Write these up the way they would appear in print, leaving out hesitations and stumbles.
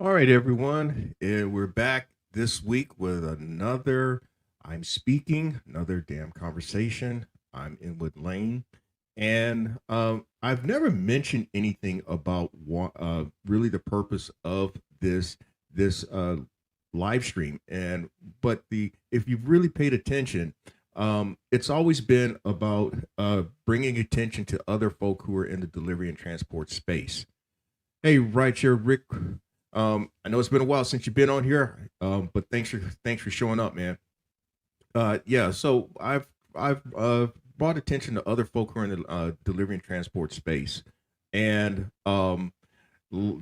All right, everyone. And we're back this week with another I'm Speaking, another damn conversation. I'm in with Lane. And I've never mentioned anything about really the purpose of this live stream. And but the if you've really paid attention, it's always been about bringing attention to other folk who are in the delivery and transport space. Hey, right here, Rick. I know it's been a while since you've been on here, but thanks for showing up, man. Yeah, so I've brought attention to other folk who are in the delivery and transport space, and the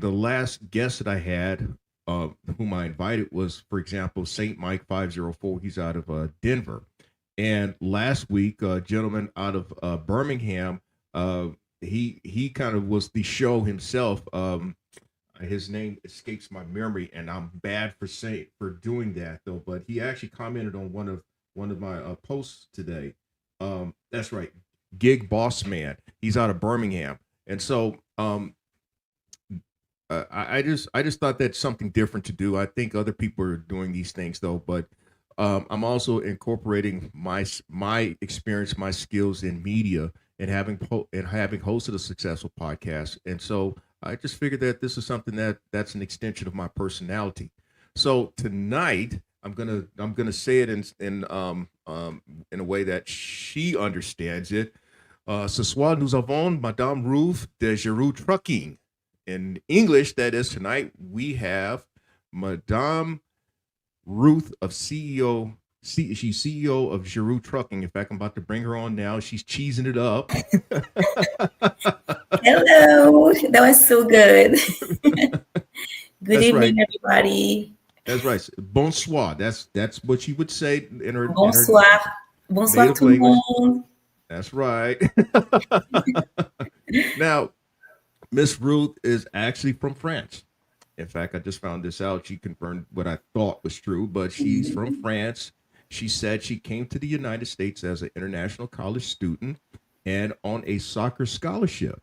last guest that I had, whom I invited, was, for example, Saint Mike 504. He's out of Denver, and last week, a gentleman out of Birmingham. He kind of was the show himself. His name escapes my memory, and I'm bad for doing that though. But he actually commented on one of my posts today. That's right, Gig Boss Man. He's out of Birmingham, and so I just thought that's something different to do. I think other people are doing these things though, but I'm also incorporating my experience, my skills in media, and having hosted a successful podcast, and so I just figured that this is something that's an extension of my personality. So tonight I'm gonna say it in a way that she understands it. Ce soir nous avons Madame Ruth de JeRu Trucking. In English, that is, tonight we have Madame Ruth of CEO. She's CEO of JeRu Trucking. In fact, I'm about to bring her on now. She's cheesing it up. Hello, that was so good. Good That's right. evening, everybody. That's right. Bonsoir. That's what she would say in her Bonsoir. Bonsoir native tout le language. monde. That's right. Now, Miss Ruth is actually from France. In fact, I just found this out. She confirmed what I thought was true, but she's from France. She said she came to the United States as an international college student and on a soccer scholarship.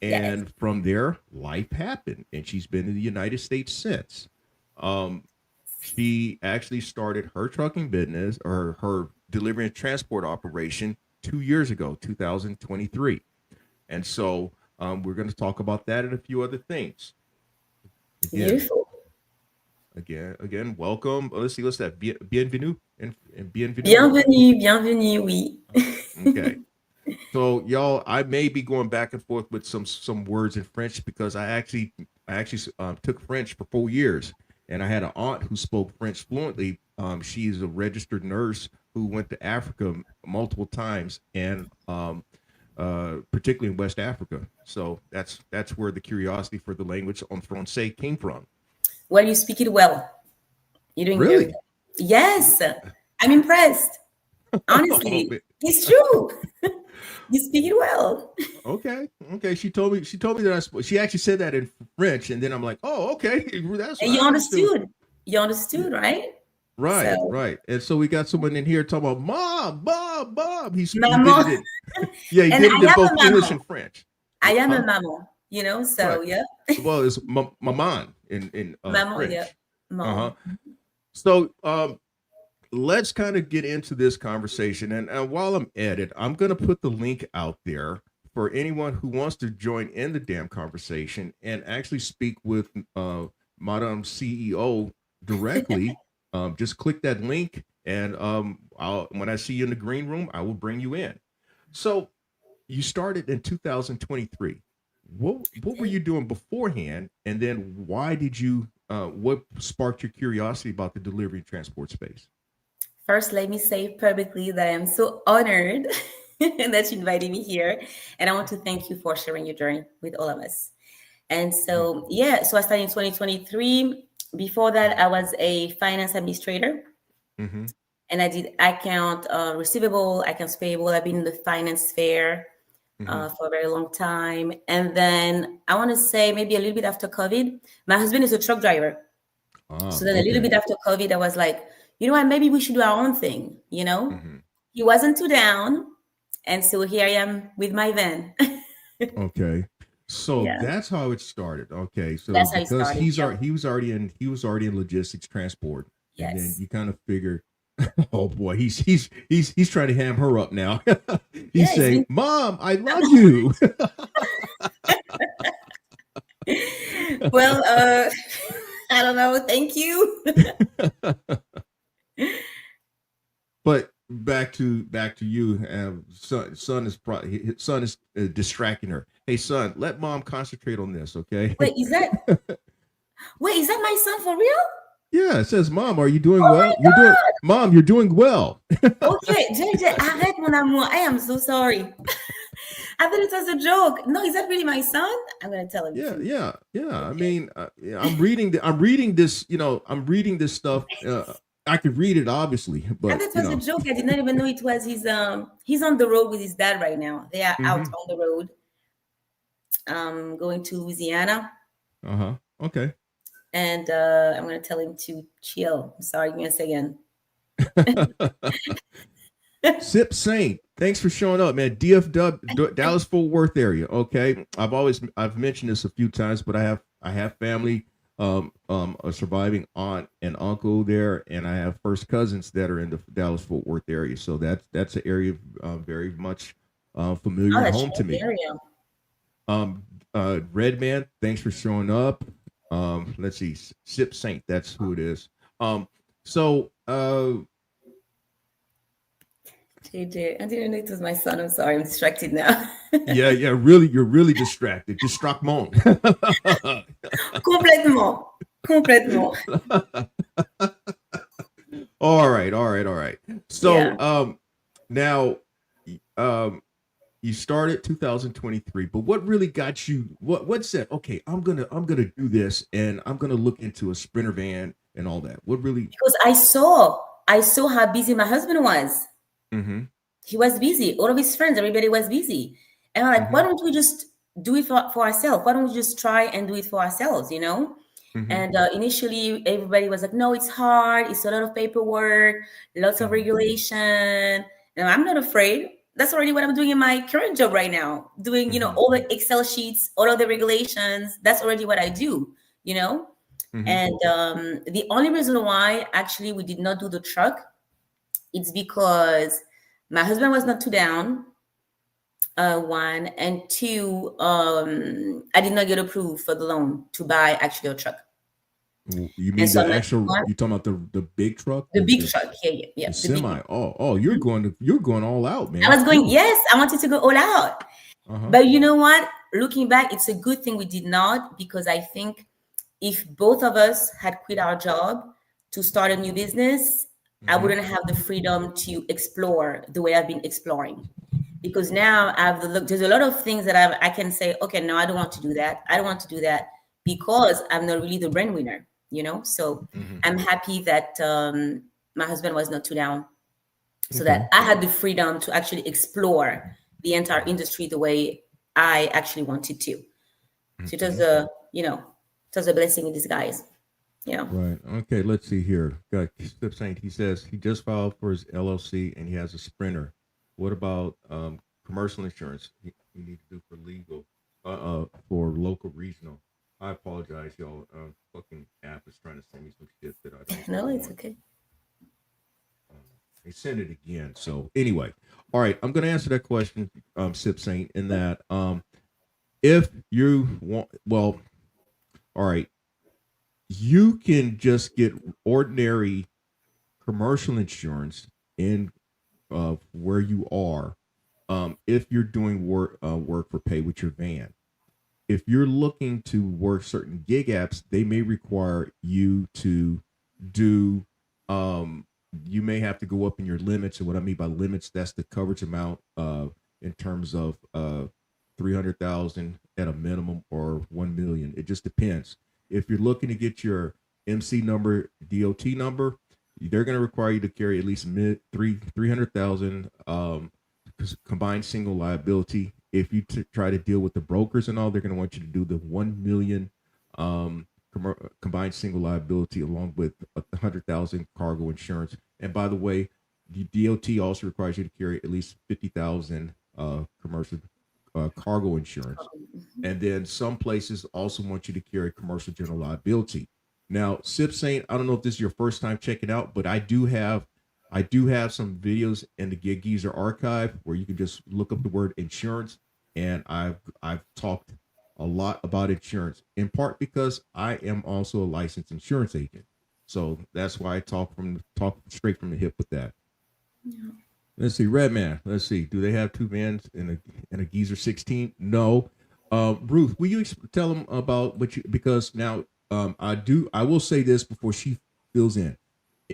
Yes, And from there, life happened, and she's been in the United States since. Um, she actually started her trucking business or her delivery and transport operation 2 years ago, 2023. And so we're going to talk about that and a few other things. Again, beautiful. again, welcome. Let's see, what's that? Bienvenue and bienvenue. Bienvenue, bienvenue, oui. Okay. So y'all, I may be going back and forth with some words in French because I actually took French for 4 years, and I had an aunt who spoke French fluently. She's a registered nurse who went to Africa multiple times, and particularly in West Africa. So that's where the curiosity for the language en français came from. Well, you speak it well. You're doing very Really? well. Yes, I'm impressed. Oh, Honestly, it's true. You speak it well. okay, okay. She told me that she actually said that in French, and then I'm like, oh, okay, that's And what you I understood. understood. You Yeah, understood, right? right, So, right. And so we got someone in here talking about mom, Bob, Bob. He did it maman. in yeah, he And did it I in am both a English maman. and French. I am a Huh? maman, Right. so yeah. Well, it's maman in Maman, yeah. French. Uh huh. Mom. So let's kind of get into this conversation. And while I'm at it, I'm going to put the link out there for anyone who wants to join in the damn conversation and actually speak with Madam CEO directly. Just click that link, and when I see you in the green room, I will bring you in. So you started in 2023. What were you doing beforehand, and then why did you? What sparked your curiosity about the delivery and transport space? First, let me say publicly that I am so honored that you invited me here. And I want to thank you for sharing your journey with all of us. And Mhm. so, yeah, so I started in 2023. Before that, I was a finance administrator Mhm. and I did account receivable, accounts payable. I've been in the finance sphere Mhm. for a very long time. And then I want to say maybe a little bit after COVID, my husband is a truck driver. So then a little Okay. bit after COVID, I was like, you know what, maybe we should do our own thing. Mhm. He wasn't too down. And so here I am with my van. Okay. So Yeah, that's how it started. Okay, so that's how it because started. Yeah. he was already in logistics transport, and then Yes. you kind of figure, oh boy, he's trying to ham her up now. He's Yeah, it's saying, been. "Mom, I love you." Well, I don't know. Thank you. But back to you. Son is his son is distracting her. Hey, son, let mom concentrate on this, okay? Wait, is that wait, is that my son for real? Yeah, it says, "Mom, are you doing Oh well? my You're doing, Mom, you're doing well." god. Okay, JJ, arrête mon amour. I am so sorry. I thought it was a joke. No, is that really my son? I'm gonna tell him Yeah, to. yeah, yeah. I Okay. mean, yeah, I'm reading this. I'm reading this stuff. I could read it obviously, I but thought it was a joke. I did not even know it was his he's on the road with his dad right now. They are out hmm on the road, going to Louisiana. uh-huh. Okay. And I'm gonna tell him to chill. I'm sorry, give me a second. Sip Saint, thanks for showing up, man. DFW, Dallas Fort Worth area. Okay, I've mentioned this a few times, but I have family, a surviving aunt and uncle there, and I have first cousins that are in the Dallas Fort Worth area. So that's an area very much familiar Oh, and that's home to your me. area. Um, Red Man, thanks for showing up. Let's see, Sip Saint, that's who it is. So JJ, I didn't know it was my son. I'm sorry, I'm distracted now. yeah, yeah, really, you're really distracted. Distractement. Complètement. Complètement. All right, all right, all right. So, Yeah. now, um, you started 2023, but what really got you? What said? Okay, I'm gonna do this, and I'm gonna look into a sprinter van and all that. What really? Because I saw how busy my husband was. Mm-hmm. He was busy. All of his friends, everybody was busy. And I'm like, why Mm-hmm. don't we just do it for ourselves? Why don't we just try and do it for ourselves, you know? Mm-hmm. And initially, everybody was like, no, it's hard. It's a lot of paperwork, lots of Mm-hmm. regulation. And I'm not afraid. That's already what I'm doing in my current job right now. Doing, Mm-hmm. all the Excel sheets, all of the regulations. That's already what I do, you know? Mm-hmm. And the only reason why actually we did not do the truck, it's because my husband was not too down, one, and two, I did not get approved for the loan to buy actually a truck. You And mean so the I'm like, actual? You talking about the big truck, the big truck, yeah, yeah, yeah, the the big semi? one. Oh, Mhm. you're going all out, I man. was going, yes, I wanted to go all out. Uh huh. But you know what? Looking back, it's a good thing we did not, because I think if both of us had quit our job to start a new business, I Mm-hmm. wouldn't have the freedom to explore the way I've been exploring. Because now I have the look. There's a lot of things that I can say, okay, no, I don't want to do that. I don't want to do that because I'm not really the breadwinner, you know. So Mm-hmm. I'm happy that my husband was not too down, so that Okay. I had the freedom to actually explore the entire industry the way I actually wanted to. So it was Okay. a blessing in disguise. Yeah. Right. Okay. Let's see here. Got Step Saint. He says he just filed for his LLC and he has a sprinter. What about commercial insurance? He need to do for legal, for local regional. I apologize, y'all. Fucking app is trying to send me some shit that I don't No, it's want. okay. Uh, they send it again. So anyway, all right. I'm gonna answer that question, Sip Saint, in that if you want, well, all right, you can just get ordinary commercial insurance in where you are, if you're doing work for pay with your van. If you're looking to work certain gig apps, they may require you to do, um, you may have to go up in your limits. And what I mean by limits, that's the coverage amount, in terms of 300,000 at a minimum or 1 million. It just depends. If you're looking to get your MC number, DOT number, they're going to require you to carry at least 300,000, combined single liability. If you try to deal with the brokers and all, they're going to want you to do the 1 million, combined single liability along with 100,000 cargo insurance. And by the way, the DOT also requires you to carry at least 50,000 commercial cargo insurance. And then some places also want you to carry commercial general liability. Now, Sip Saint, I don't know if this is your first time checking out, but I do have some videos in the Gig Geezer archive where you can just look up the word insurance, and I've talked a lot about insurance, in part because I am also a licensed insurance agent. So that's why I talk straight from the hip with that. Yeah. Let's see, Redman. Let's see. Do they have two vans in a Geezer 16? No. Ruth, will you tell them about what you, because now I will say this before she fills in.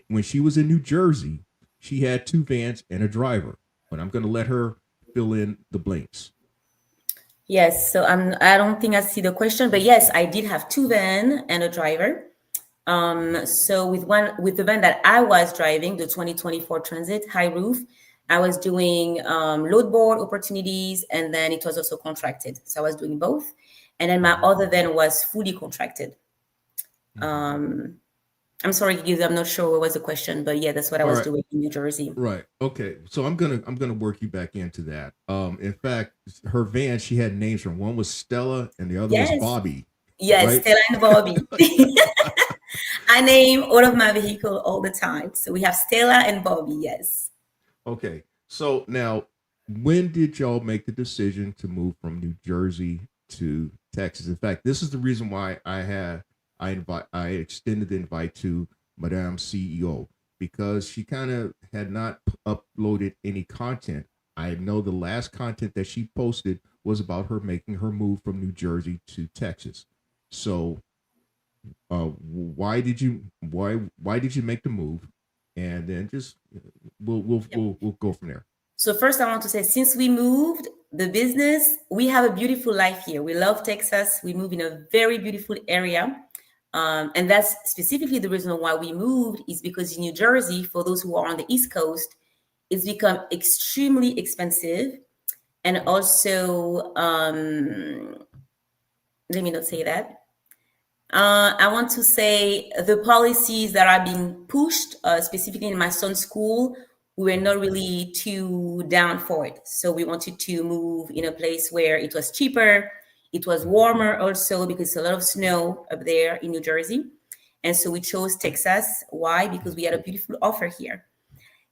When she was in New Jersey, she had two vans and a driver. But I'm going to let her fill in the blanks. Yes, so I don't think I see the question, but yes, I did have two van and a driver. So with the van that I was driving, the 2024 Transit high roof, I was doing load board opportunities, and then it was also contracted. So I was doing both, and then my other van was fully contracted. Um, I'm sorry, Giza, I'm not sure what was the question, but yeah, that's what I All was right. doing in New Jersey. Right. Okay. So I'm gonna work you back into that. In fact, her van, she had names from, one was Stella and the other was Yes, Bobby. yes, Right. Stella and Bobby. I name all of my vehicle all the time. So we have Stella and Bobby. Yes. Okay. So now, when did y'all make the decision to move from New Jersey to Texas? In fact, this is the reason why I extended the invite to Madame CEO, because she kind of had not uploaded any content. I know the last content that she posted was about her making her move from New Jersey to Texas. So, why did you make the move? And then just we'll go from there. So first, I want to say, since we moved the business, we have a beautiful life here. We love Texas. We move in a very beautiful area. And that's specifically the reason why we moved, is because in New Jersey, for those who are on the East Coast, it's become extremely expensive. And also, let me not say that. I want to say the policies that are being pushed, specifically in my son's school, we were not really too down for it. So we wanted to move in a place where it was cheaper, it was warmer also, because it's a lot of snow up there in New Jersey. And so we chose Texas. Why? Because we had a beautiful offer here.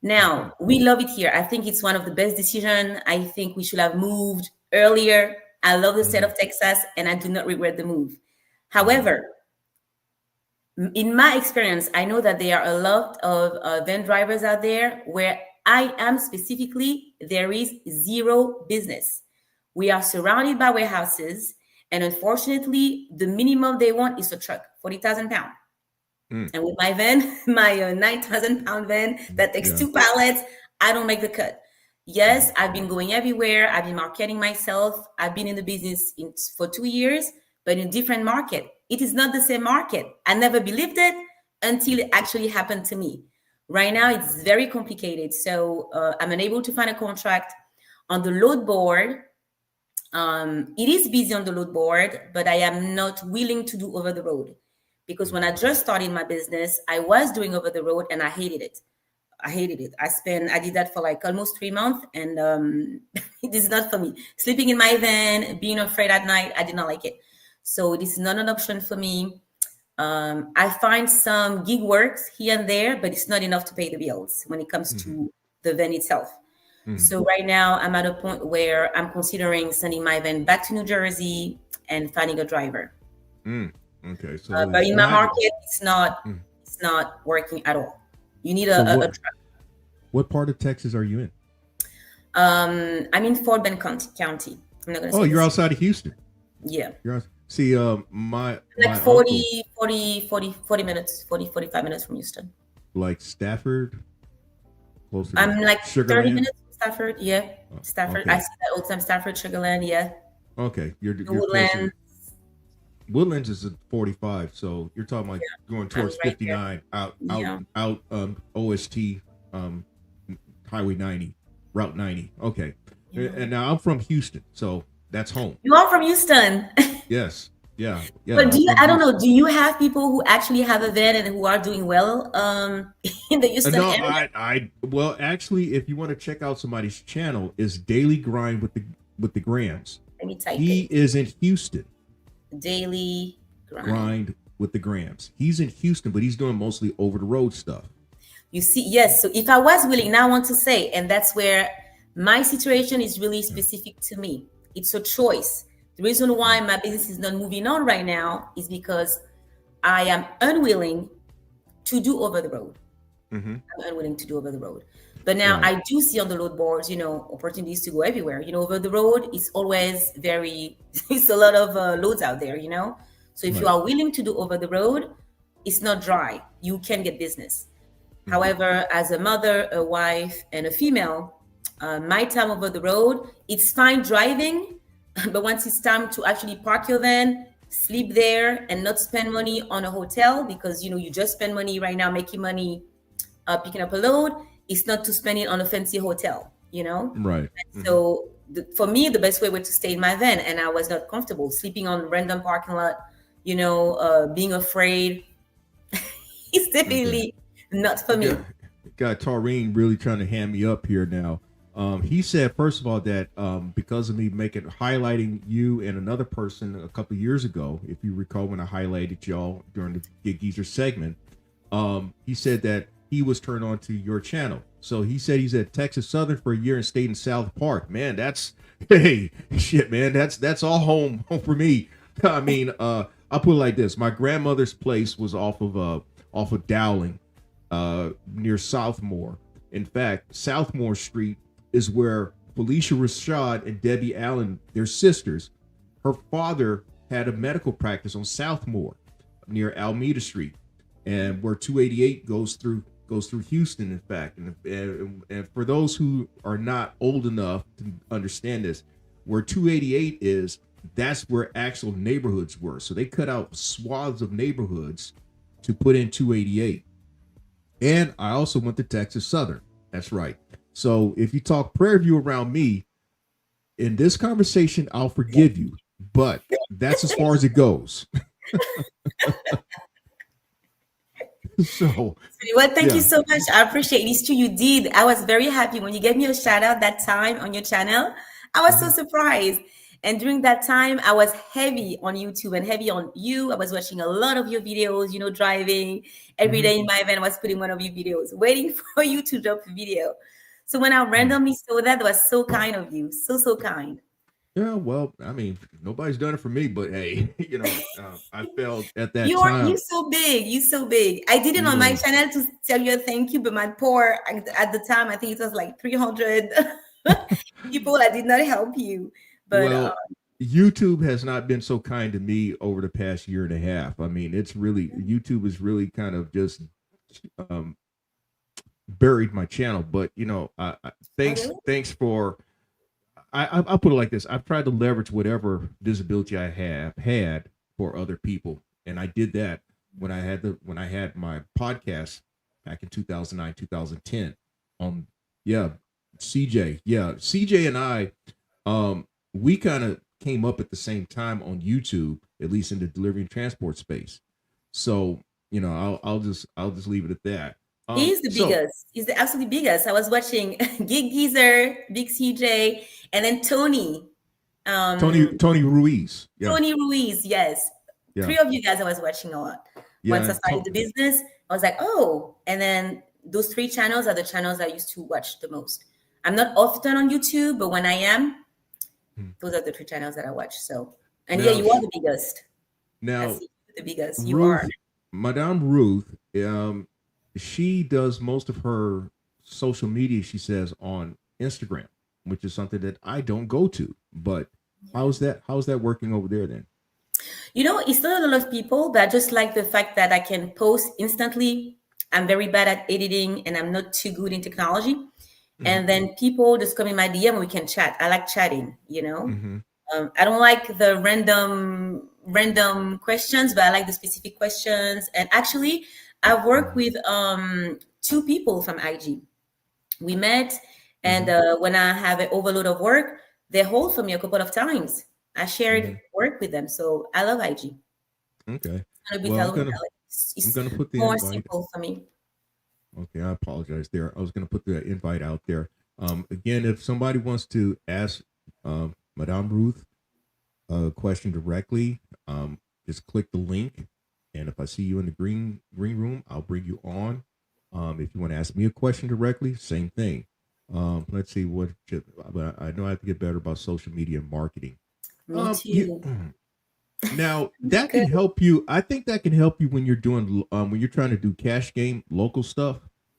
Now, we love it here. I think it's one of the best decisions. I think we should have moved earlier. I love the state Mm-hmm. of Texas, and I do not regret the move. Mm-hmm. However, in my experience, I know that there are a lot of van drivers out there where I am specifically, there is zero business. We are surrounded by warehouses, and unfortunately, the minimum they want is a truck, 40,000 pounds. Mm. And with my van, my 9,000 pound van that takes Yeah. two pallets, I don't make the cut. Mm-hmm. Yes, I've been going everywhere. I've been marketing myself. I've been in the business for 2 years, but in a different market. It is not the same market. I never believed it until it actually happened to me. Right now, it's very complicated. So I'm unable to find a contract on the load board. It is busy on the load board, but I am not willing to do over the road, because when I just started my business, I was doing over the road and I hated it. I hated it. I did that for like almost 3 months, and it is not for me. Sleeping in my van, being afraid at night, I did not like it. So this is not an option for me. I find some gig works here and there, but it's not enough to pay the bills when it comes Mm-hmm. to the van itself. Mm-hmm. So right now I'm at a point where I'm considering sending my van back to New Jersey and finding a driver. Mm. Okay. So But it's in my not. market, Mm. it's not working at all. You need So a what truck. what part of Texas are you in? I'm in Fort Bend County. I'm not gonna Oh, say you're this. outside of Houston. Yeah, You're out, see, my like uncle, 40 minutes, 45 minutes from Houston. like Stafford, closer to I'm like Sugar 30 Land. minutes from Stafford. Yeah, Stafford. I Okay. see that all the time. Stafford, Sugarland. Yeah, Okay. the You're closer to Woodlands. Woodlands is at 45, so you're talking like going I'm towards right there. 59, Yeah. OST, um Highway 90, Route 90. Okay. Yeah. And now I'm from Houston, so that's home. You are from Houston. Yes. Yeah. Yeah. But I'm from I don't know, Houston. do you have people who actually have a van and who are doing well in the Houston No, area? well, actually, if you want to check out somebody's channel, is Daily Grind with the Grams. Let me type He it. is in Houston. Daily grind. Grind with the Grams. He's in Houston, but he's doing mostly over the road stuff. You see, yes. So if I was willing, now I want to say, and that's where my situation is really Yeah. specific to me. It's a choice. The reason why Mm. my business is not moving on right now is because I am unwilling to do over the road. Mm-hmm. I'm unwilling to do over the road. But now Right. I do see on the load boards, opportunities to go everywhere. Over the road, it's always it's a lot of loads out there. So if you Right. are willing to do over the road, it's not dry. You can get business. Mm-hmm. However, as a mother, a wife, and a female, my time over the road, it's fine driving, but once it's time to actually park your van, sleep there, and not spend money on a hotel because you just spend money right now making money picking up a load. It's not to spend it on a fancy hotel. Right. Mm-hmm. So for me, the best way was to stay in my van, and I was not comfortable sleeping on random parking lot. Being afraid. It's Okay. definitely not for Got, me. got Taurine really trying to hand me up here now. He said, first of all, that because of me highlighting you and another person a couple of years ago, if you recall when I highlighted y'all during the Gig Geezer segment, he said that he was turned on to your channel. So he said he's at Texas Southern for a year and stayed in South Park. Man, that's hey shit, man. That's all home for me. I mean, I'll put it like this: my grandmother's place was off of Dowling, near Southmore. In fact, Southmore Street is where Felicia Rashad and Debbie Allen, their sisters, her father had a medical practice on Southmore near Alameda Street, and where 288 goes through Houston. In fact, and for those who are not old enough to understand this, where 288 is, that's where actual neighborhoods were. So they cut out swaths of neighborhoods to put in 288. And I also went to Texas Southern. That's right. So if you talk Prairie View around me in this conversation, I'll forgive you. But that's as far as it goes. So Well, thank you yeah. so much. I appreciate this too. You did. I was very happy when you gave me a shout out that time on your channel. I was so Mhm. surprised. And during that time, I was heavy on YouTube and heavy on you. I was watching a lot of your videos, driving every Mhm. day in my van. I was putting one of your videos, waiting for you to drop a video. So when I Mm. randomly saw that was so kind of you. So, so kind. Yeah, well, I mean, nobody's done it for me, but hey, I felt at that You time, so big. You so big. I did it on my yeah, channel to tell you a thank you, but my poor at the time, I think it was like 300 people. I did not help you, but well, YouTube has not been so kind to me over the past year and a half. I mean, it's really YouTube is really kind of just um, buried my channel. But oh thanks, really? thanks for. I'll put it like this: I've tried to leverage whatever visibility I have had for other people, and I did that when I had my podcast back in 2009, 2010. Yeah, CJ and I, we kind of came up at the same time on YouTube, at least in the delivery and transport space. So I'll just leave it at that. He's the So biggest. He's the absolutely biggest. I was watching Gig Geezer, Big CJ, and then Tony. Tony Um, Tony Ruiz, yeah, Tony Ruiz. Yes, yeah, three of you guys. I was watching a lot. yeah, Once I started the business, I was like, oh, and then those three channels are the channels I used to watch the most. I'm not often on YouTube, but when I am, Hmm. those are the three channels that I watch. So, and yeah, Now, you are the biggest. I now see you the biggest. You are. Ruth, Madame Ruth, she does most of her social media, she says, on Instagram, which is something that I don't go to. But how's that working over there then? It's not a lot of people, but I just like the fact that I can post instantly. I'm very bad at editing and I'm not too good in technology. Hmm. And then people just come in my DM and we can chat. I like chatting. Hmm. I don't like the random questions, but I like the specific questions. And actually, I've worked Hmm. with two people from IG. We met, and Hmm. when I have an overload of work, they hold for me a couple of times. I shared Hmm. work with them, so I love IG. Okay. It's not a bit Well, I'm alone. gonna I'm It's gonna put the more invite. simple for me. Okay, I apologize there. I was gonna put the invite out there. Again, if somebody wants to ask Madame Ruth a question directly, just click the link, and if I see you in the green room, I'll bring you on. If you want to ask me a question directly, same thing. Let's see but I know I have to get better about social media marketing. Me You too. now that can Good. help you. I think that can help you when you're doing when you're trying to do cash game local stuff,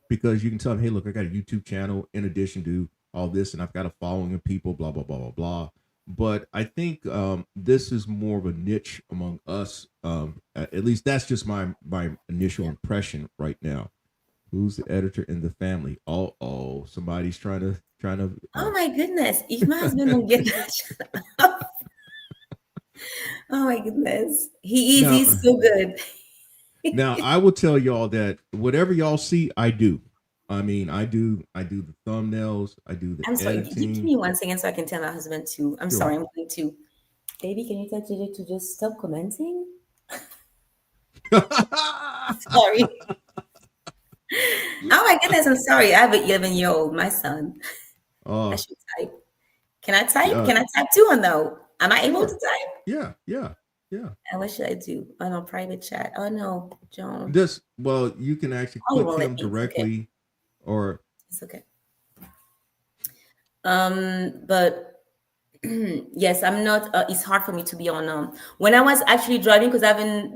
because you can tell them, hey, look, I got a YouTube channel in addition to all this, and I've got a following of people, blah blah blah blah blah. But I think this is more of a niche among us. At least that's just my initial Yeah. impression right now. Who's the editor in the family? Oh, somebody's trying to. Oh my goodness. If my husband don't get that shut up. Oh my goodness. He is. Now, He's so good. now I will tell y'all that whatever y'all see, I do. I mean, I do the thumbnails, I do the I'm sorry. Give editing. me 1 second so I can tell my husband to. I'm Sure. sorry. I'm going to. Baby, can you tell JJ to just stop commenting? Sorry. Oh my goodness. I'm sorry. I have an 11-year-old, my son. I uh should type. Can I type? yeah, Can I type too or no? Am I able to sure. type? Yeah, yeah, yeah. And what should I do? Oh no, private chat. Oh no, John. This well, you can actually Oh, you click won't let him me. It's okay. directly or It's okay. But yes, I'm not. It's hard for me to be on. When I was actually driving, because I haven't,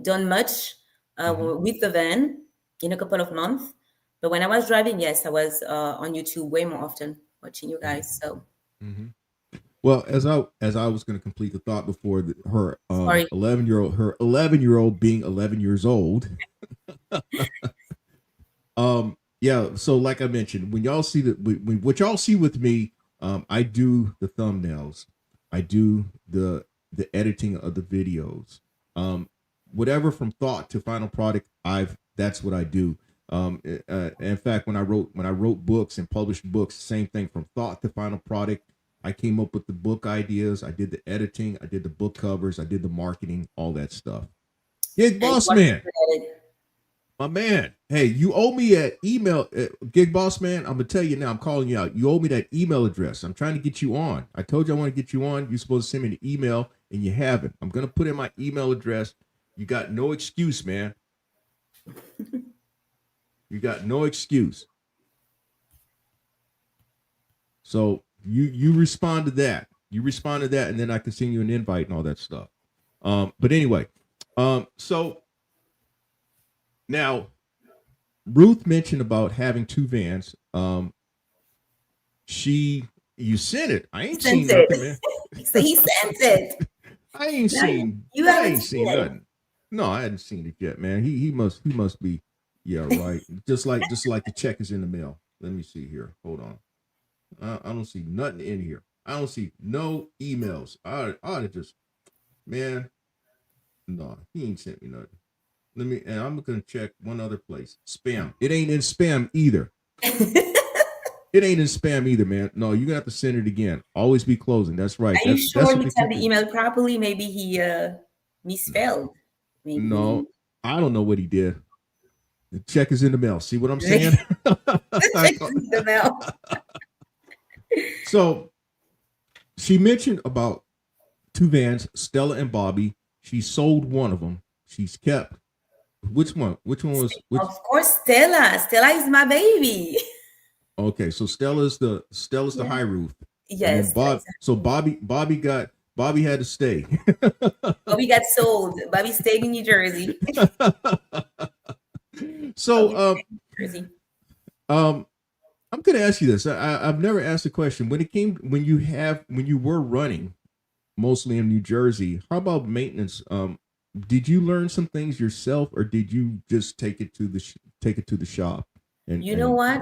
done much mhm, with the van in a couple of months. But when I was driving, yes, I was on YouTube way more often watching you mhm, guys. So mhm. Well, as I was going to complete the thought before her sorry. 11-year old being 11 years old. Yeah, so like I mentioned, when y'all see what y'all see with me, I do the thumbnails, I do the editing of the videos, um whatever from thought to final product, I've that's what I do. In fact, when I wrote books and published books, same thing, from thought to final product. I came up with the book ideas, I did the editing, I did the book covers, I did the marketing, all that stuff. Gig And boss what man, you added. my man, hey, you owe me an email, Gig Boss Man. I'm gonna tell you now. I'm calling you out. You owe me that email address. I'm trying to get you on. I told you I want to get you on. You're supposed to send me the email, and you haven't. I'm gonna put in my email address. You got no excuse, man. You got no excuse. So you respond to that. You respond to that, and then I can send you an invite and all that stuff. But anyway, so now Ruth mentioned about having two vans. She You sent it. I ain't Sent seen nothing, it. man. So he sent it. I ain't Now seen you I haven't ain't seen seen it. nothing. No, I hadn't seen it yet, man. He must be, yeah, right. Just like the check is in the mail. Let me see here. Hold on. I don't see nothing in here. I don't see no emails. I just, man, no, he ain't sent me nothing. And I'm gonna check one other place. Spam. It ain't in spam either. It ain't in spam either, man. No, you're gonna have to send it again. Always be closing. That's right. Are you That's sure what he the typed the kicker. email properly? Maybe he misspelled. Maybe he No, didn't. I don't know what he did. The check is in the mail. See what I'm saying? The check is in the mail. So she mentioned about two vans, Stella and Bobby. She sold one of them. She's kept. Which one? Which one was which? Of course, Stella. Stella is my baby. Okay, so Stella's the Yeah. high roof, and then Yes, Bob. So exactly. Bobby had to stay. Bobby got sold. Bobby stayed in New Jersey. so Bobby stayed in New Jersey. um I'm gonna ask you this. I've never asked a question. When you were running mostly in New Jersey, how about maintenance? Did you learn some things yourself, or did you just take it to the shop? And You know and what?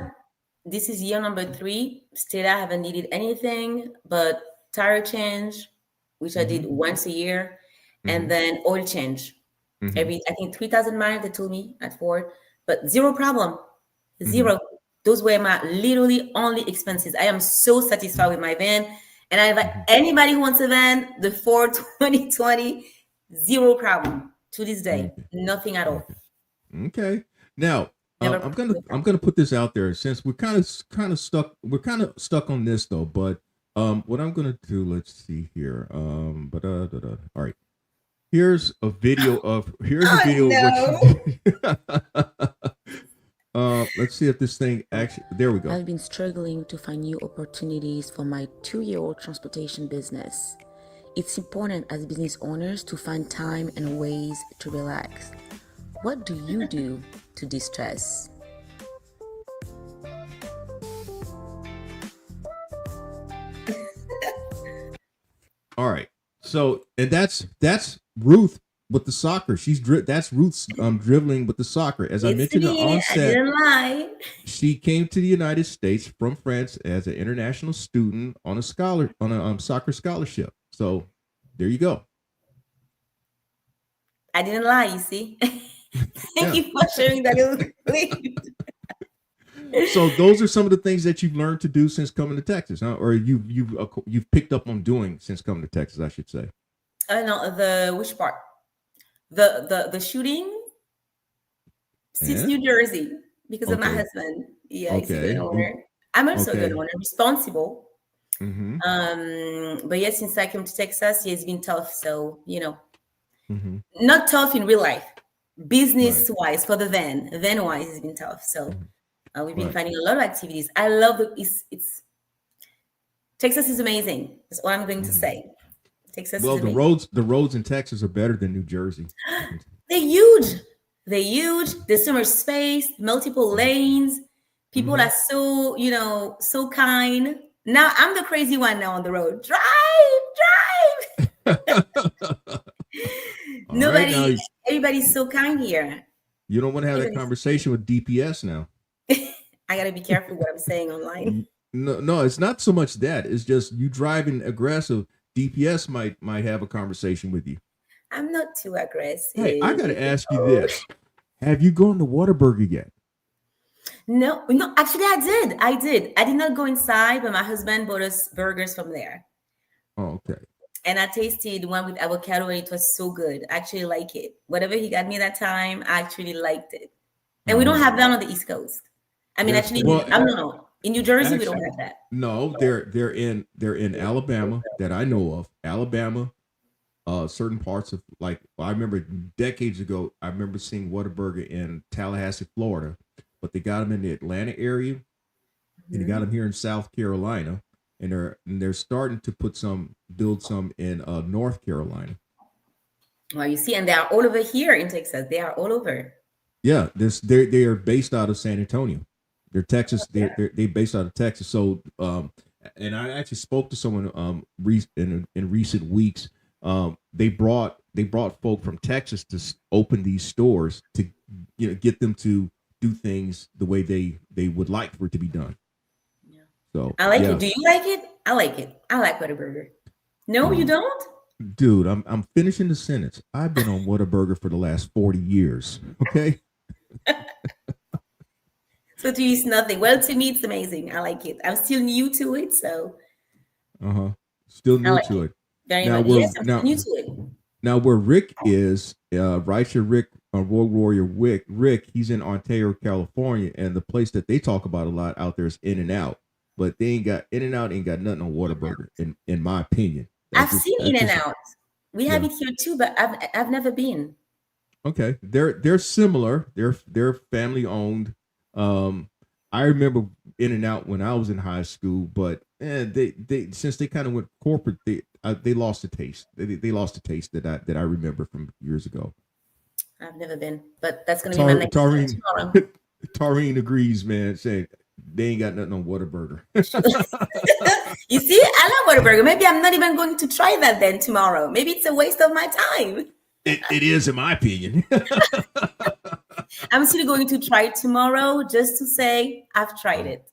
This is year number 3. Still, I haven't needed anything but tire change, which I mm-hmm, did once a year, mm-hmm, and then oil change. mm-hmm, Every, I think, 3,000 miles, they told me at Ford, but zero problem. mm-hmm, Zero. Those were my literally only expenses. I am so satisfied with my van. And I invite mm-hmm. anybody who wants a van, the Ford 2020, zero problem to this day. Okay, Nothing at all. okay, okay. Now, Never I'm gonna no I'm problem. gonna put this out there, since we're kind of stuck on this though. But What I'm gonna do, let's see here. All right. Here's a Oh video of what she no. did. Let's see if this thing actually. There we go. I've been struggling to find new opportunities for my 2-year-old transportation business. It's important as business owners to find time and ways to relax. What do you do to distress? All right. So, and that's Ruth with the soccer. That's Ruth's dribbling with the soccer. As I It's mentioned at the me. I onset, didn't lie. she came to the United States from France as an international student on a soccer scholarship. So, there you go. I didn't lie, you see. Thank Yeah. you for sharing that little clip. So those are some of the things that you've learned to do since coming to Texas, huh? Or you've picked up on doing since coming to Texas, I should say. No, the which part? The shooting? It's And New Jersey because of my okay, husband. Yeah, he's a good okay, owner. I'm also a good okay. owner, responsible. Mm-hmm. But yes, since I came to Texas, yeah, it's been tough. So, Mm-hmm. not tough in real life, Right. business wise for the van wise, it's been tough. So, Mm-hmm. we've been Right. finding a lot of activities. I love it's Texas is amazing. That's all I'm going to Mm-hmm. say. Texas is Well, amazing. the roads in Texas are better than New Jersey. I can. They're huge. They're huge. There's so much space, multiple lanes. People Mm-hmm. are so, so kind. Now I'm the crazy one now on the road. Drive, All right, now Nobody, everybody's so kind here. you don't want to have that Everybody's, conversation with DPS now. I gotta be careful what I'm saying online. No, no, it's not so much that. It's just you driving aggressive. DPS might have a conversation with you. I'm not too Hey, I aggressive. got to ask you this: have you gone to Whataburger yet? No, no, actually I did. I did. I did not go inside, but my husband bought us burgers from there. Oh, okay. And I tasted one with avocado and it was so good. I actually like it. Whatever he got me that time, I actually liked it. And we Uh don't huh. have that on the East Coast. I mean, There's actually, well, I don't know. In New Jersey, we don't actually, have that. no. They're in Alabama that I know of. Alabama, certain parts of like I remember decades ago. I remember seeing Whataburger in Tallahassee, Florida, but they got them in the Atlanta area and they got Mhm. them here in South Carolina, and they're starting to build some in North Carolina. Well, you see, and they are all over here in Texas. They are all over. Yeah, they are based out of San Antonio. They're Texas. They based out of Texas. So and I actually spoke to someone in recent weeks. They brought folk from Texas to open these stores to get them to do things the way they would like for it to be done. Yeah. So I like it. yeah, Do you like it? I like it. I like Whataburger. No, you um, don't? dude, I'm finishing the sentence. I've been on Whataburger for the last 40 years. Okay. So to you, it's nothing. Well, to me, it's amazing. I like it. I'm still new to it, so Uh huh. Still I new like to it it. very Now much. Yes, we're I'm still now new to it. now where Rick is, Righteous Rick, Road Warrior Rick, he's in Ontario, California, and the place that they talk about a lot out there is In and Out, but they ain't got In and Out ain't got nothing on Whataburger, in my opinion. I've seen In That's and just Out. We have yeah. it here too, but I've never been. Okay, they're similar. They're family owned. Um, I remember In and Out when I was in high school, but they since they kind of went corporate, they lost the taste. They lost the taste that I remember from years ago. I've never been, but that's gonna be my next stop Taurine tomorrow. Taurine agrees, man. Saying they ain't got nothing on Whataburger. You see, I love Whataburger. Maybe I'm not even going to try that then tomorrow. Maybe it's a waste of my time. It is, in my opinion. I'm still going to try it tomorrow just to say I've tried Oh. it.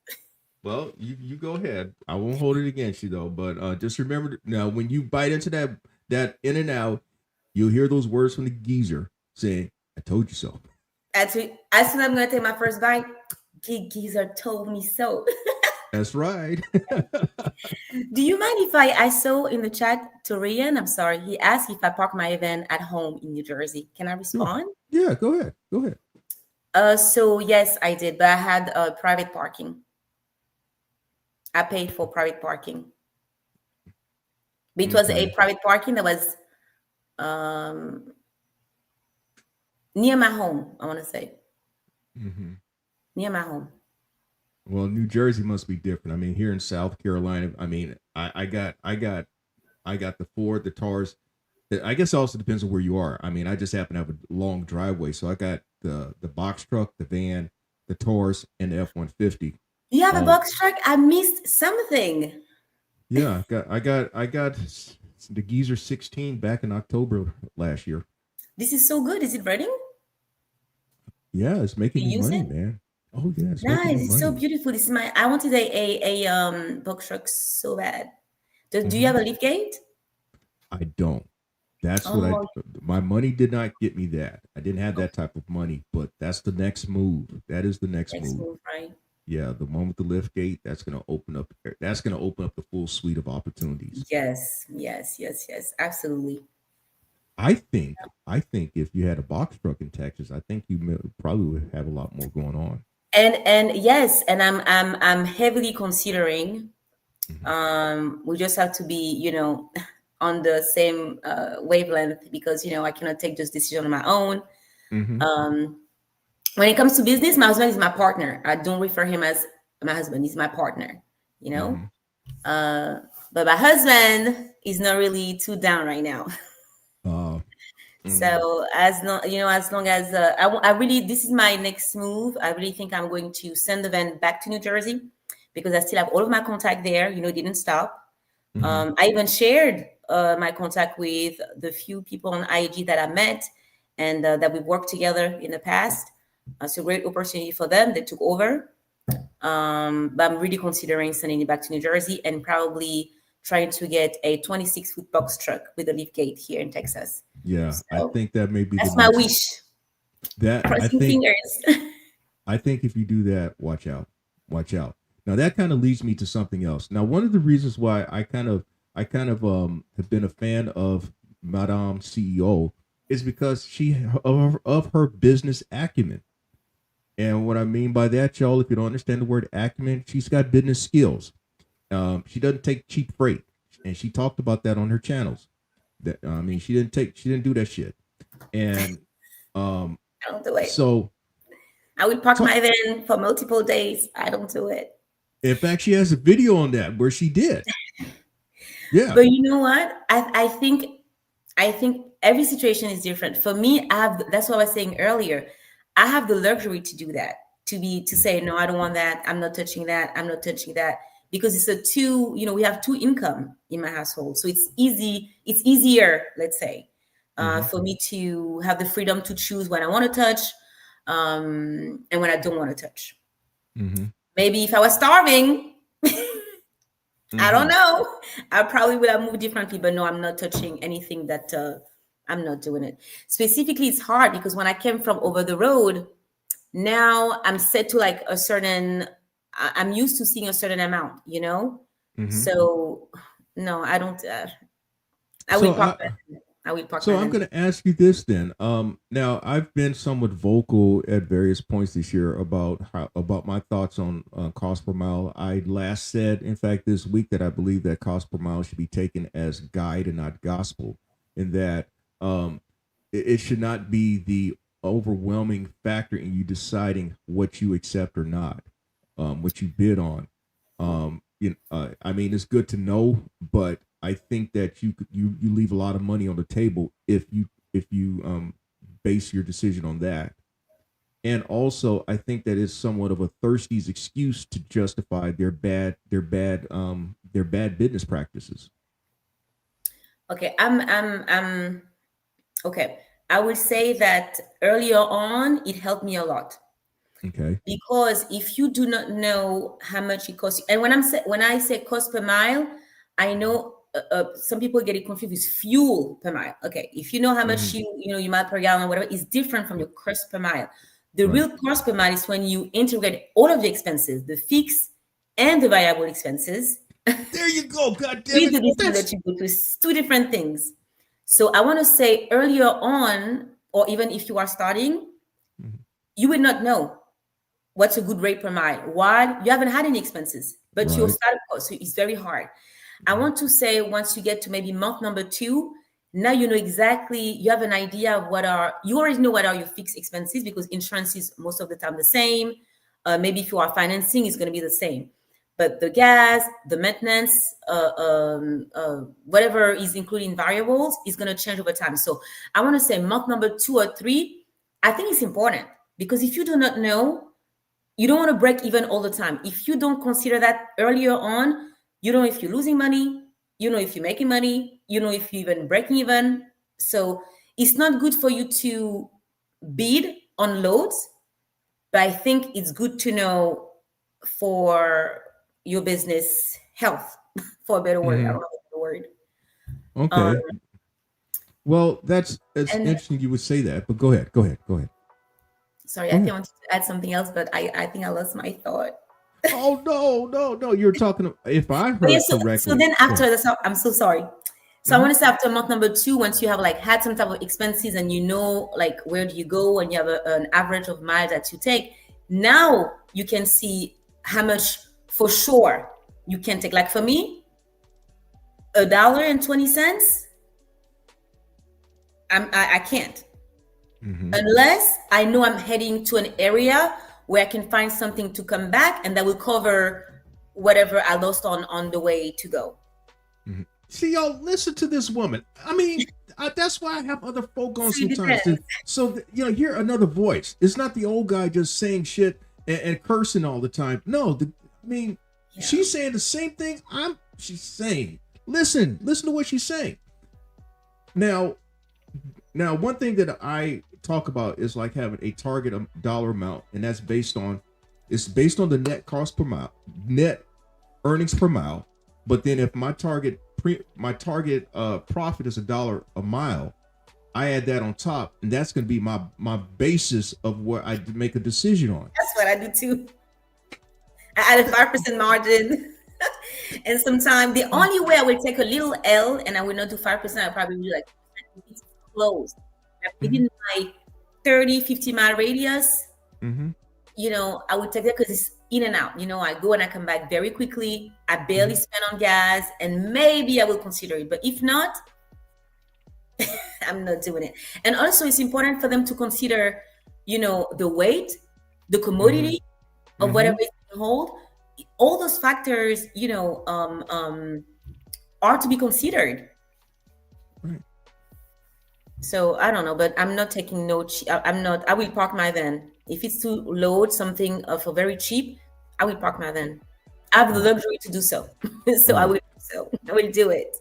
Well, you go ahead. I won't hold it against you though. But just remember now, when you bite into that In and Out, you'll hear those words from the geezer saying, "I told you so." As soon as I'm going to take my first bite, Geezer told me so. That's right. Do you mind if I saw in the chat to Rian? I'm sorry. He asked if I park my van at home in New Jersey. Can I Sure. respond? Yeah, go ahead. Go ahead. So yes, I did, but I had private parking. I paid for private parking. It was a Okay. private parking that was um, near my home. I want to say Hmm. near my home. Well, New Jersey must be different. I mean, here in South Carolina, I mean, I got the Ford, the Taurus. I guess it also depends on where you are. I mean, I just happen to have a long driveway, so I got the box truck, the van, the Taurus, and the F-150. You have a Um, box truck? I missed something. yeah, I got the Geezer 16 back in October last year. This is so good. Is it running? Yeah, it's making You me use money, it? man. Oh yeah, it's making me Nice. It's so money. beautiful. This is my. I wanted a box truck so bad. Do you Hmm. have a lift gate? I don't. That's what I. Oh, My money did not get me that. I didn't have that type of money, but that's the next move. That is the next next move. move, right? Yeah, the one with the lift gate. That's gonna open up. That's gonna open up the full suite of opportunities. Yes, yes, yes, yes. Absolutely. I think. I think if you had a box truck in Texas, I think you probably would have a lot more going on. And yes, and I'm heavily considering. Hmm. We just have to be, on the same wavelength because I cannot take this decision on my own. Hmm. Um, when it comes to business, my husband is my partner. I don't refer him as my husband; he's my partner. You know, Hmm. uh, but my husband is not really too down right now. Uh, mhm. So as long as I really, this is my next move. I really think I'm going to send the van back to New Jersey because I still have all of my contact there. It didn't stop. Hmm. I even shared my contact with the few people on IG that I met and that we worked together in the past. It's a great opportunity for them. They took over. But I'm really considering sending it back to New Jersey and probably trying to get a 26-foot box truck with a lift gate here in Texas. Yeah, I So think that may be the that's my next. wish. That Crossing fingers. I think if you do that, watch out. Watch out. Now that kind of leads me to something else. Now, one of the reasons why I kind of have been a fan of Madame CEO is because of her business acumen. And what I mean by that, y'all, if you don't understand the word acumen, she's got business skills. She doesn't take cheap freight, and she talked about that on her channels. That I mean, she didn't do that shit. And um, I don't do it. so I would park talk, my van for multiple days. I don't do it. in fact, she has a video on that where she did. Yeah. But you know what? I think every situation is different. For me, that's what I was saying earlier. I have the luxury to do that, to Mm. say, no, I don't want that. I'm not touching that. I'm not touching that. Because it's a two, we have two income in my household. So it's easier, let's say, Mhm. for me to have the freedom to choose when I want to touch, and when I don't want to touch. Mhm. Maybe if I was starving, I don't Mhm. know. I probably would have moved differently, but no, I'm not touching anything that I'm not doing it. Specifically, it's hard because when I came from over the road, now I'm set to like a certain, I'm used to seeing a certain amount. Mhm. So no, I don't, I will So park I my, I will park so my I'm van. going to ask you this then. Now I've been somewhat vocal at various points this year about my thoughts on cost per mile. I last said, in fact, this week that I believe that cost per mile should be taken as guide and not gospel, in that um, it should not be the overwhelming factor in you deciding what you accept or not, what you bid on. I mean, it's good to know, but I think that you leave a lot of money on the table if you base your decision on that. And also, I think that is somewhat of a thirsty's excuse to justify their bad business practices. Okay, I'm okay. I would say that earlier on, it helped me a lot. Okay. Because if you do not know how much it costs, and when I say cost per mile, I know some people get it confused with fuel per mile. Okay, if you know how much Hmm. you mile per gallon, whatever, is different from your cost per mile. The Right. real cost per mile is when you integrate all of the expenses, the fixed and the variable expenses, There you go. God damn with it. the discount That's that you go to. It's two different things. So I want to say earlier on, or even if you are starting, Mhm. you would not know what's a good rate per mile. Why? You haven't had any expenses, but your Right. startup cost, so it's very hard. I want to say once you get to maybe month number 2, now you know exactly, you have an idea of you already know what are your fixed expenses, because insurance is most of the time the same. Maybe if you are financing, it's going to be the same. But the gas, the maintenance, whatever is included in variables is going to change over time. So I want to say month number 2 or 3, I think it's important, because if you do not know, you don't want to break even all the time. If you don't consider that earlier on, you know if you're losing money, you know if you're making money, you know if you're even breaking even. So it's not good for you to bid on loads, but I think it's good to know for your business health, for a better word. I don't know the word. Um, Okay. Well, it's and interesting you would say that, but go ahead. Go ahead. Go ahead. sorry, Go I think ahead. I wanted to add something else, but I think I lost my thought. Oh no. You're talking. If I But yeah, heard so correctly, then go after ahead. this, I'm so sorry. So I Hmm. want to say after month number 2, once you have like had some type of expenses and you know like where do you go and you have an average of miles that you take, now you can see how much for sure you can take. Like for me, $1.20, I can't, Hmm. unless I know I'm heading to an area where I can find something to come back and that will cover whatever I lost on the way to go. Hmm. See, y'all, listen to this woman. I mean, that's why I have other folk on So it sometimes. depends. Hear another voice. It's not the old guy just saying shit and cursing all the time. No, I mean, Yeah. she's saying the same thing she's saying. Listen to what she's saying. Now, one thing that I talk about is like having a target dollar amount, and that's based on the net cost per mile, net earnings per mile. But then if my target profit is $1 a mile, I add that on top, and that's going to be my basis of what I make a decision on. That's what I do too. I add a 5% margin. And sometimes the only way I will take a little L and I will not do 5%, I'll probably do like if it's close. Like Mm-hmm. within my 30, 50-mile radius, Mm-hmm. I would take that because it's in and out. I go and I come back very quickly. I barely Mm-hmm. spend on gas, and maybe I will consider it. But if not, I'm not doing it. And also, it's important for them to consider, the weight, the Mm-hmm. commodity of Mm-hmm. whatever it's going to hold. All those factors, are to be considered. Right. So I don't know, but I'm not taking no. I'm not. I will park my van. If it's to load something for very cheap, I will park my van. I have the Right. luxury to do so, so I Right. will do so. I will do it.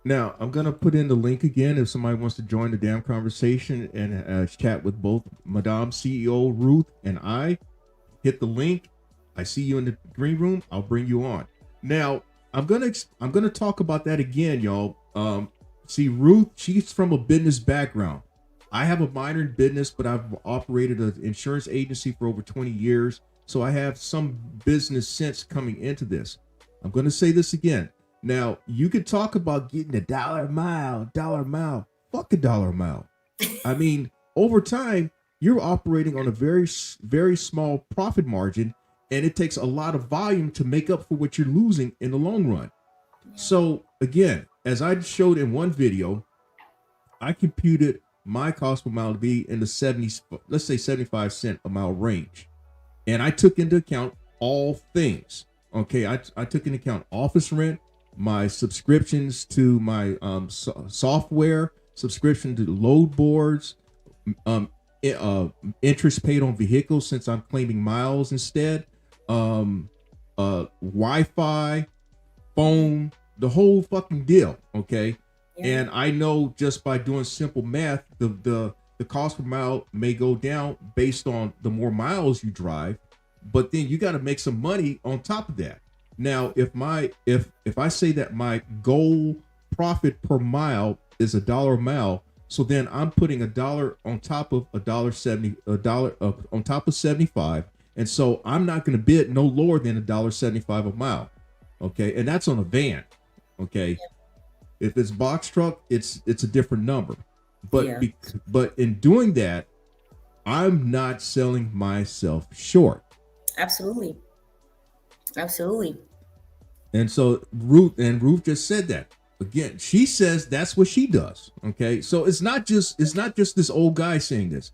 Now, I'm going to put in the link again if somebody wants to join the damn conversation and chat with both Madame CEO Ruth and I. Hit the link. I see you in the green room. I'll bring you on. Now, I'm gonna talk about that again, y'all. See, Ruth, she's from a business background. I have a minor in business, but I've operated an insurance agency for over 20 years, so I have some business sense coming into this. I'm gonna say this again. Now, you could talk about getting a dollar a mile, dollar a mile. Fuck a dollar a mile. I mean, over time, you're operating on a very small profit margin, and it takes a lot of volume to make up for what you're losing in the long run. Yeah. So again, as I showed in one video, I computed my cost per mile to be in the 70s, let's say 75 cent a mile range. And I took into account all things. Okay, I took into account office rent, my subscriptions to my software, subscription to load boards, um, interest paid on vehicles since I'm claiming miles instead, um, Wi-Fi, phone, the whole fucking deal. Okay, Yeah. and I know just by doing simple math, the cost per mile may go down based on the more miles you drive, but then you got to make some money on top of that. Now, if I say that my goal profit per mile is $1 a mile, so then I'm putting $1 on top of $1.70, $1 on top of 75, and so I'm not going to bid no lower than $1.75 a mile. Okay, and that's on a van. Okay, if it's box truck, it's a different number. But Yeah. but in doing that, I'm not selling myself short. Absolutely. Absolutely. And so Ruth just said that. Again, she says that's what she does. Okay. So it's not just this old guy saying this.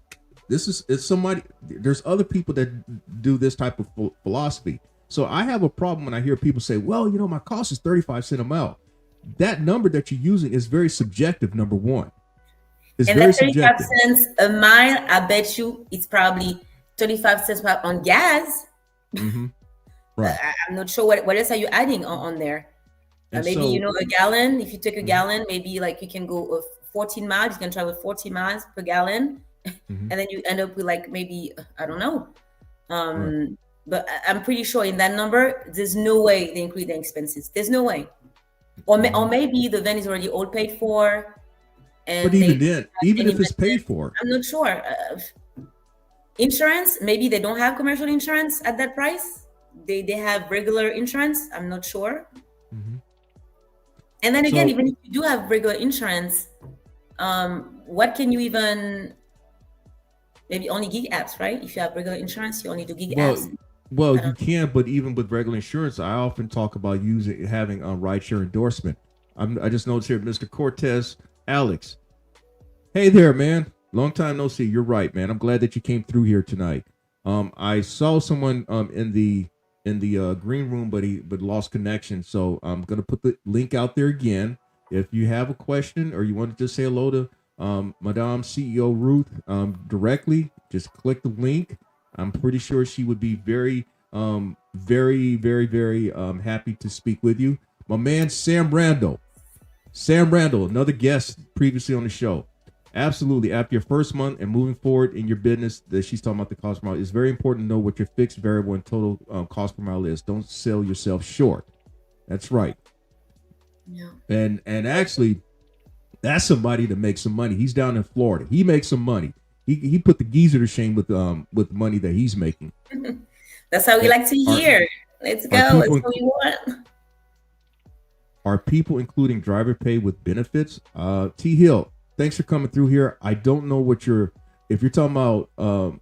It's somebody, there's other people that do this type of philosophy. So I have a problem when I hear people say, well, my cost is 35 cents a mile. That number that you're using is very subjective, number one. It's And very that 35 subjective. cents a mile, I bet you it's probably 35 cents on gas. Mm-hmm. Right. I'm not sure what else are you adding on there. And Maybe so a gallon. If you take a mhm, gallon, maybe like you can go 14 miles. You can travel 14 miles per gallon, mhm, and then you end up with like maybe I don't know. right. But I'm pretty sure in that number, there's no way they include the expenses. There's no way. Or Mhm. maybe the van is already all paid for, But and they even don't then, have even any if it's paid maintenance. for, I'm not sure. Insurance, maybe they don't have commercial insurance at that price. They have regular insurance. I'm not sure. mhm. And then again, So even if you do have regular insurance, what can you even maybe only gig apps, right? If you have regular insurance, you only do gig well, apps. well, I you don't. can, but even with regular insurance, I often talk about having a rideshare endorsement. I just noticed here, Mr. Cortez, Alex. Hey there, man. Long time no see. You're right, man. I'm glad that you came through here tonight. I saw someone in the green room, but lost connection. So I'm gonna put the link out there again. If you have a question or you want to just say hello to Madame CEO Ruth directly, just click the link. I'm pretty sure she would be very happy to speak with you. My man Sam Randall. Sam Randall, another guest previously on the show. Absolutely. After your first month and moving forward in your business, that she's talking about the cost per mile, it's very important to know what your fixed, variable, and total cost per mile is. Don't sell yourself short. That's right. Yeah. And actually, that's somebody that makes some money. He's down in Florida. He makes some money. He put the geezer to shame with the money that he's making. That's how we And like to are hear. Let's are go. That's people what we want. are people including driver pay with benefits? T Hill, thanks for coming through here. I don't know what if you're talking about all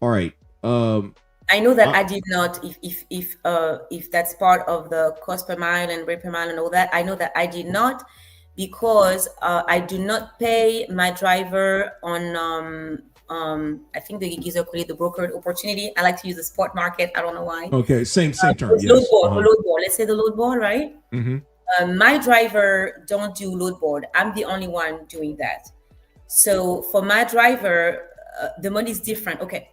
right. I know that I, I did not. If that's part of the cost per mile and rate per mile and all that, I know that I did not because I do not pay my driver on. I think the gigs are called the brokered opportunity. I like to use the spot market. I don't know why. okay, same term, It's load yes. board, load board. Let's say the load board, right? Mm-hmm. My driver don't do load board. I'm the only one doing that. So for my driver, the money is different. Okay.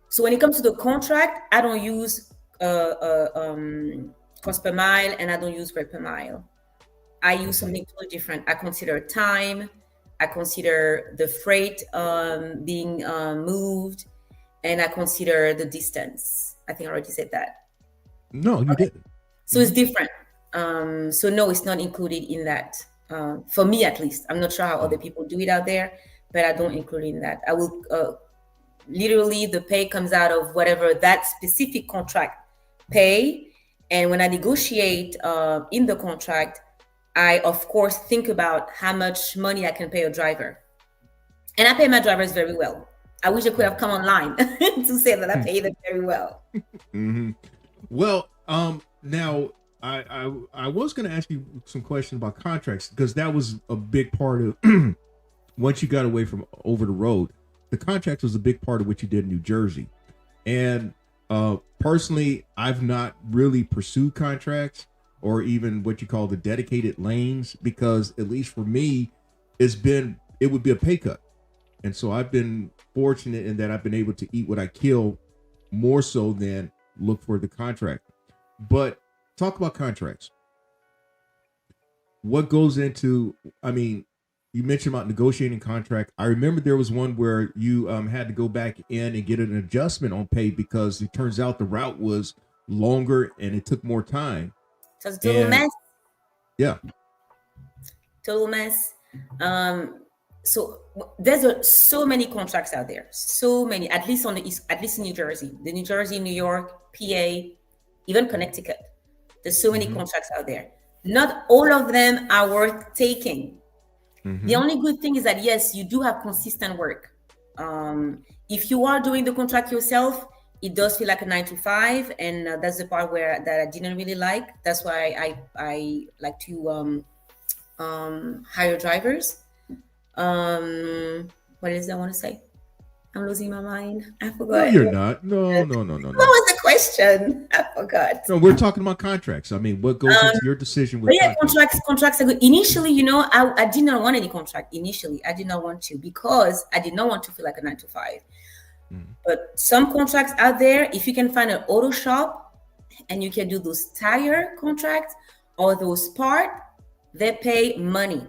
So when it comes to the contract, I don't use cost per mile and I don't use rate per mile. I use something totally different. I consider time. I consider the freight being moved, and I consider the distance. I think I already said that. No, you didn't. So it's different. So no, it's not included in that. For me, at least, I'm not sure how other people do it out there, but I don't include in that. I will literally the pay comes out of whatever that specific contract pay, and when I negotiate in the contract, I of course think about how much money I can pay a driver, and I pay my drivers very well. I wish I could have come online to say that I pay them very well. Mm-hmm. Well, now I was going to ask you some questions about contracts because that was a big part of once you got away from over the road, the contract was a big part of what you did in New Jersey. And personally, I've not really pursued contracts or even what you call the dedicated lanes because at least for me, it would be a pay cut. And so I've been fortunate in that I've been able to eat what I kill more so than look for the contract. But talk about contracts. What goes into, I mean, you mentioned about negotiating contract. I remember there was one where you had to go back in and get an adjustment on pay because it turns out the route was longer and it took more time. So it's a total And mess. yeah. Total mess. So there's so many contracts out there, so many, at least on the east, at least in New Jersey, New York, PA, even Connecticut. There's so many Mm-hmm. contracts out there. Not all of them are worth taking. Mm-hmm. The only good thing is that yes, you do have consistent work. If you are doing the contract yourself, it does feel like a 9 to 5, and that's the part where that I didn't really like. That's why I like to hire drivers. What is I want to say? I'm losing my mind. I No, forgot. you're not. No, no, no, no, What no. was the question? I forgot. No, we're talking about contracts. I mean, what goes into your decision But with yeah, contracts? contracts are good. Initially, I did not want any contract. Initially, I did not want to because I did not want to feel like a 9 to 5. Mhm. But some contracts out there, if you can find an auto shop and you can do those tire contracts or those part, they pay money.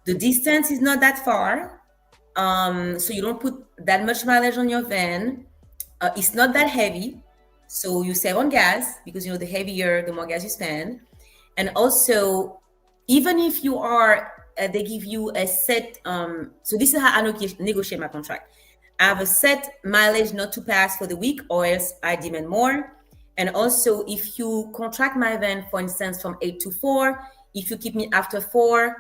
The distance is not that far, so you don't put that much mileage on your van. It's not that heavy, so you save on gas because the heavier, the more gas you spend. And also, even if you are, they give you a set. So this is how I negotiate my contract. I have a set mileage not to pass for the week, or else I demand more. And also, if you contract my van, for instance, from 8 to 4, if you keep me after 4,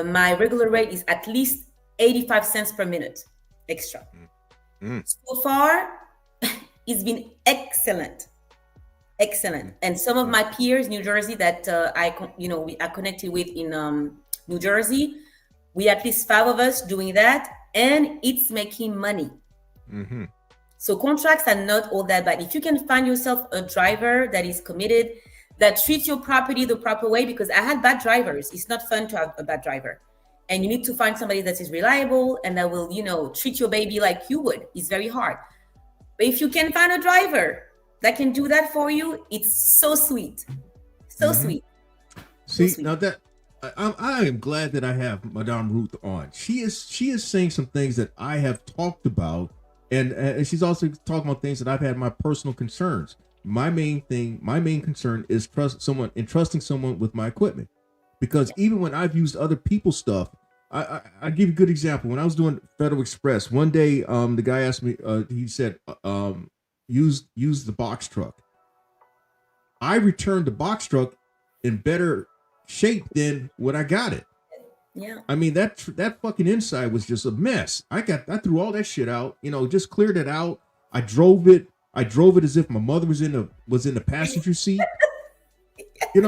my regular rate is at least 85 cents per minute extra. Mm. So far, it's been excellent. Excellent. And some of my peers, New Jersey, that we are connected with in New Jersey, we at least 5 of us doing that, and it's making money. Mm-hmm. So contracts are not all that bad. If you can find yourself a driver that is committed, that treats your property the proper way, because I had bad drivers. It's not fun to have a bad driver. And you need to find somebody that is reliable and that will, treat your baby like you would. It's very hard. But if you can find a driver that can do that for you, it's so sweet. So sweet. See, sweet. now that I am glad that I have Madame Ruth on. She is saying some things that I have talked about, and she's also talking about things that I've had my personal concerns. My main concern is entrusting someone with my equipment, because even when I've used other people's stuff, I give you a good example. When I was doing Federal Express, one day, the guy asked me, he said, use the box truck. I returned the box truck in better shape than when I got it. Yeah. I mean, that fucking inside was just a mess. I threw all that shit out, just cleared it out. I drove it as if my mother was in the passenger seat. And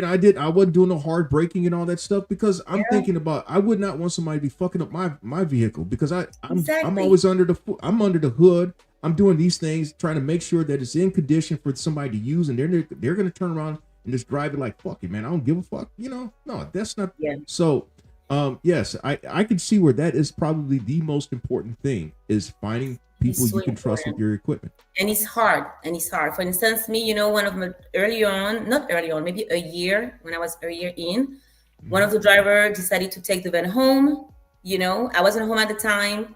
I wasn't doing no hard braking and all that stuff, because I'm thinking about, I would not want somebody to be fucking up my vehicle, because I'm always under the hood. I'm doing these things, trying to make sure that it's in condition for somebody to use, and they're going to turn around and just drive it like, fuck it, man, I don't give a fuck. No, that's not. Yeah. So, yes, I can see where that is probably the most important thing, is finding people so you can trust with your equipment. And it's hard. For instance, me, one of my not early on, maybe a year, when I was a year in, one of the drivers decided to take the van home. I wasn't home at the time,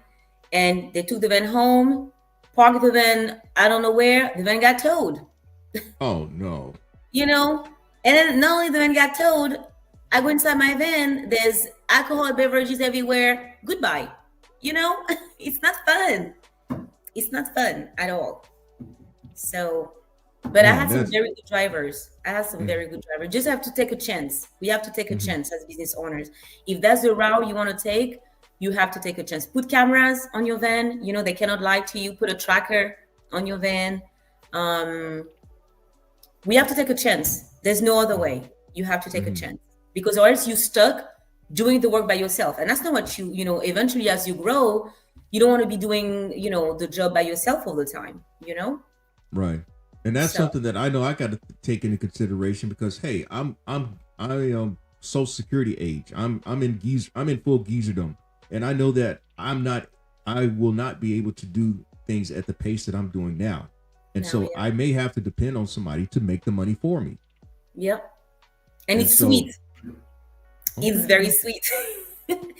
and they took the van home, parked the van, I don't know where, the van got towed. Oh no. And then not only the van got towed, I go inside my van, there's alcohol beverages everywhere. Goodbye. It's not fun. It's not fun at all. So, but I had some very good drivers. Just have to take a chance. We have to take a chance as business owners. If that's the route you want to take, you have to take a chance. Put cameras on your van. They cannot lie to you. Put a tracker on your van. We have to take a chance. There's no other way. You have to take a chance, because or else you're stuck doing the work by yourself. And that's not what eventually, as you grow, you don't want to be doing, the job by yourself all the time, Right. And that's something that I know I got to take into consideration, because, hey, I am Social Security age. I'm in full geezerdom. And I know that I will not be able to do things at the pace that I'm doing now. And I may have to depend on somebody to make the money for me. Yep. And it's sweet. It's very sweet.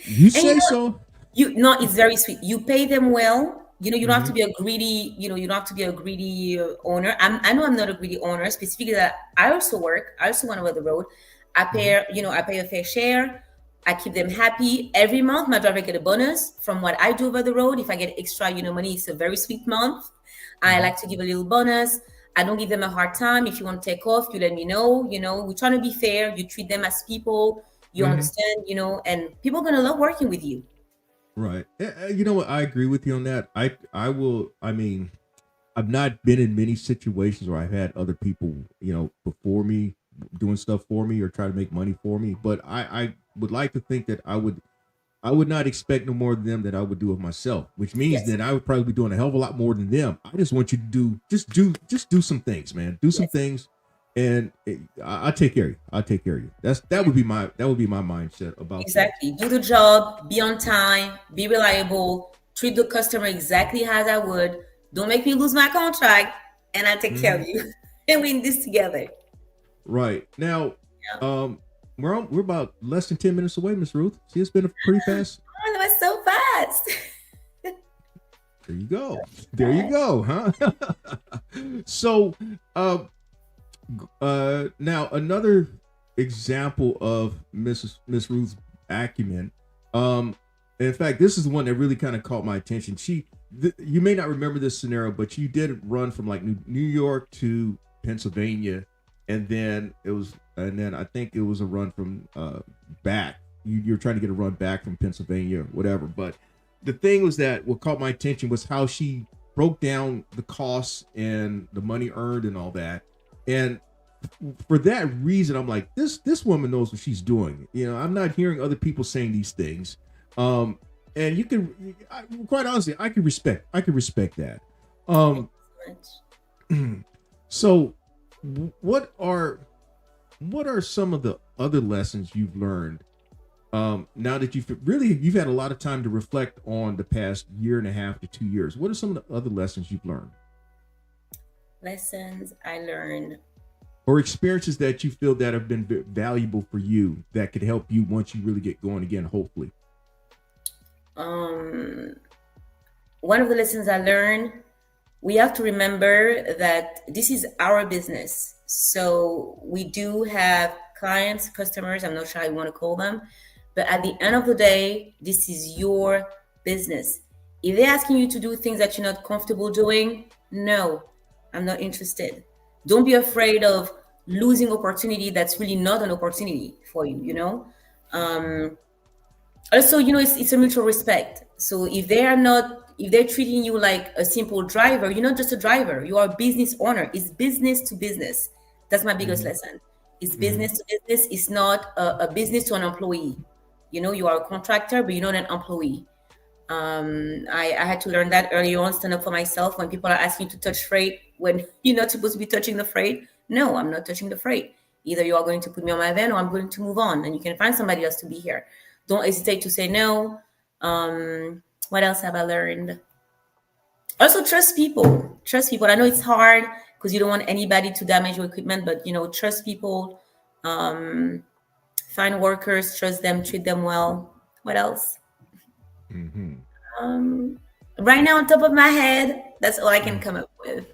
You say so? It's very sweet. You pay them well. You don't have to be a greedy, you don't have to be a greedy owner. I know I'm not a greedy owner. Specifically, that I also work. I also want to wear the road. I pay a fair share. I keep them happy. Every month, my driver get a bonus from what I do over the road. If I get extra, money, it's a very sweet month. I like to give a little bonus. I don't give them a hard time. If you want to take off, you let me know. We're trying to be fair. You treat them as people. You understand, and people are going to love working with you. Right. You know what? I agree with you on that. I will. I mean, I've not been in many situations where I've had other people, before me doing stuff for me or try to make money for me. But I would like to think that I would not expect no more of them than I would do of myself, which means Yes, that I would probably be doing a hell of a lot more than them. I just want you to do some things, man. Do some yes, things, and I'll take care of you. I'll take care of you. That would be my mindset about things. exactly. Do the job, be on time, be reliable, treat the customer exactly as I would. Don't make me lose my contract, and I take care Mhm. of you. And we in this together. Right now, Yeah. we're about less than 10 minutes away, Miss Ruth. See, it's been a pretty fast. Oh, that was so fast. There you go. There you go, huh? So, uh, now another example of Miss Ruth's acumen. Um, in fact, this is the one that really kind of caught my attention. You may not remember this scenario, but you did run from like New York to Pennsylvania, and then I think it was a run from back. You're trying to get a run back from Pennsylvania, or whatever. But the thing was that what caught my attention was how she broke down the costs and the money earned and all that. And for that reason, I'm like, this woman knows what she's doing. I'm not hearing other people saying these things. And quite honestly, I can respect that. Thank Um, you so much. so what are some of the other lessons you've learned, now that you've had a lot of time to reflect on the past year and a half to 2 years? What are some of the other lessons you've learned, Lessons I learned. or experiences that you feel that have been valuable for you that could help you once you really get going again, hopefully? Um, One of the lessons I learned, we have to remember that this is our business. So we do have clients, customers, I'm not sure how you want to call them, but at the end of the day, this is your business. If they're asking you to do things that you're not comfortable doing, no, I'm not interested. Don't be afraid of losing opportunity that's really not an opportunity for you. Um, Also, it's a mutual respect. So if they're treating you like a simple driver, you're not just a driver, you are a business owner. It's business to business. That's my biggest Mm-hmm. lesson. It's Mm-hmm. business to business. It's not a business to an employee. You are a contractor, but you're not an employee. I had to learn that early on, stand up for myself when people are asking you to touch freight when you're not supposed to be touching the freight. No, I'm not touching the freight. Either you are going to put me on my van or I'm going to move on, and you can find somebody else to be here. Don't hesitate to say no. What else have I learned? Also, trust people. Trust people. I know it's hard because you don't want anybody to damage your equipment, but trust people. Um, Find workers, trust them, treat them well. What else? Mm-hmm. Um, right now, on top of my head, that's all I can come up with.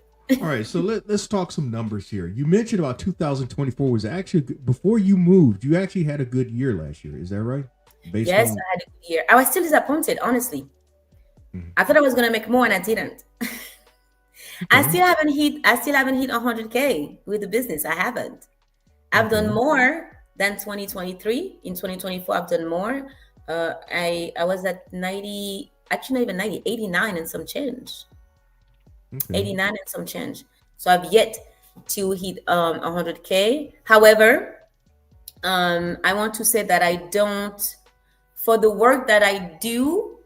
All right, so let's talk some numbers here. You mentioned about 2024 was actually before you moved. You actually had a good year last year. Is that right? Based Yes, on. I had a good year. I was still disappointed, honestly. Mhm. I thought I was gonna make more, and I didn't. I Okay. still haven't hit. I still haven't hit 100K with the business. I haven't. I've done Okay. more than 2023. In 2024, I've done more. I was at 90. Actually, not even 90. 89 and some change. Okay. 89 and some change. So I've yet to hit 100K. However, I want to say that I don't, for the work that I do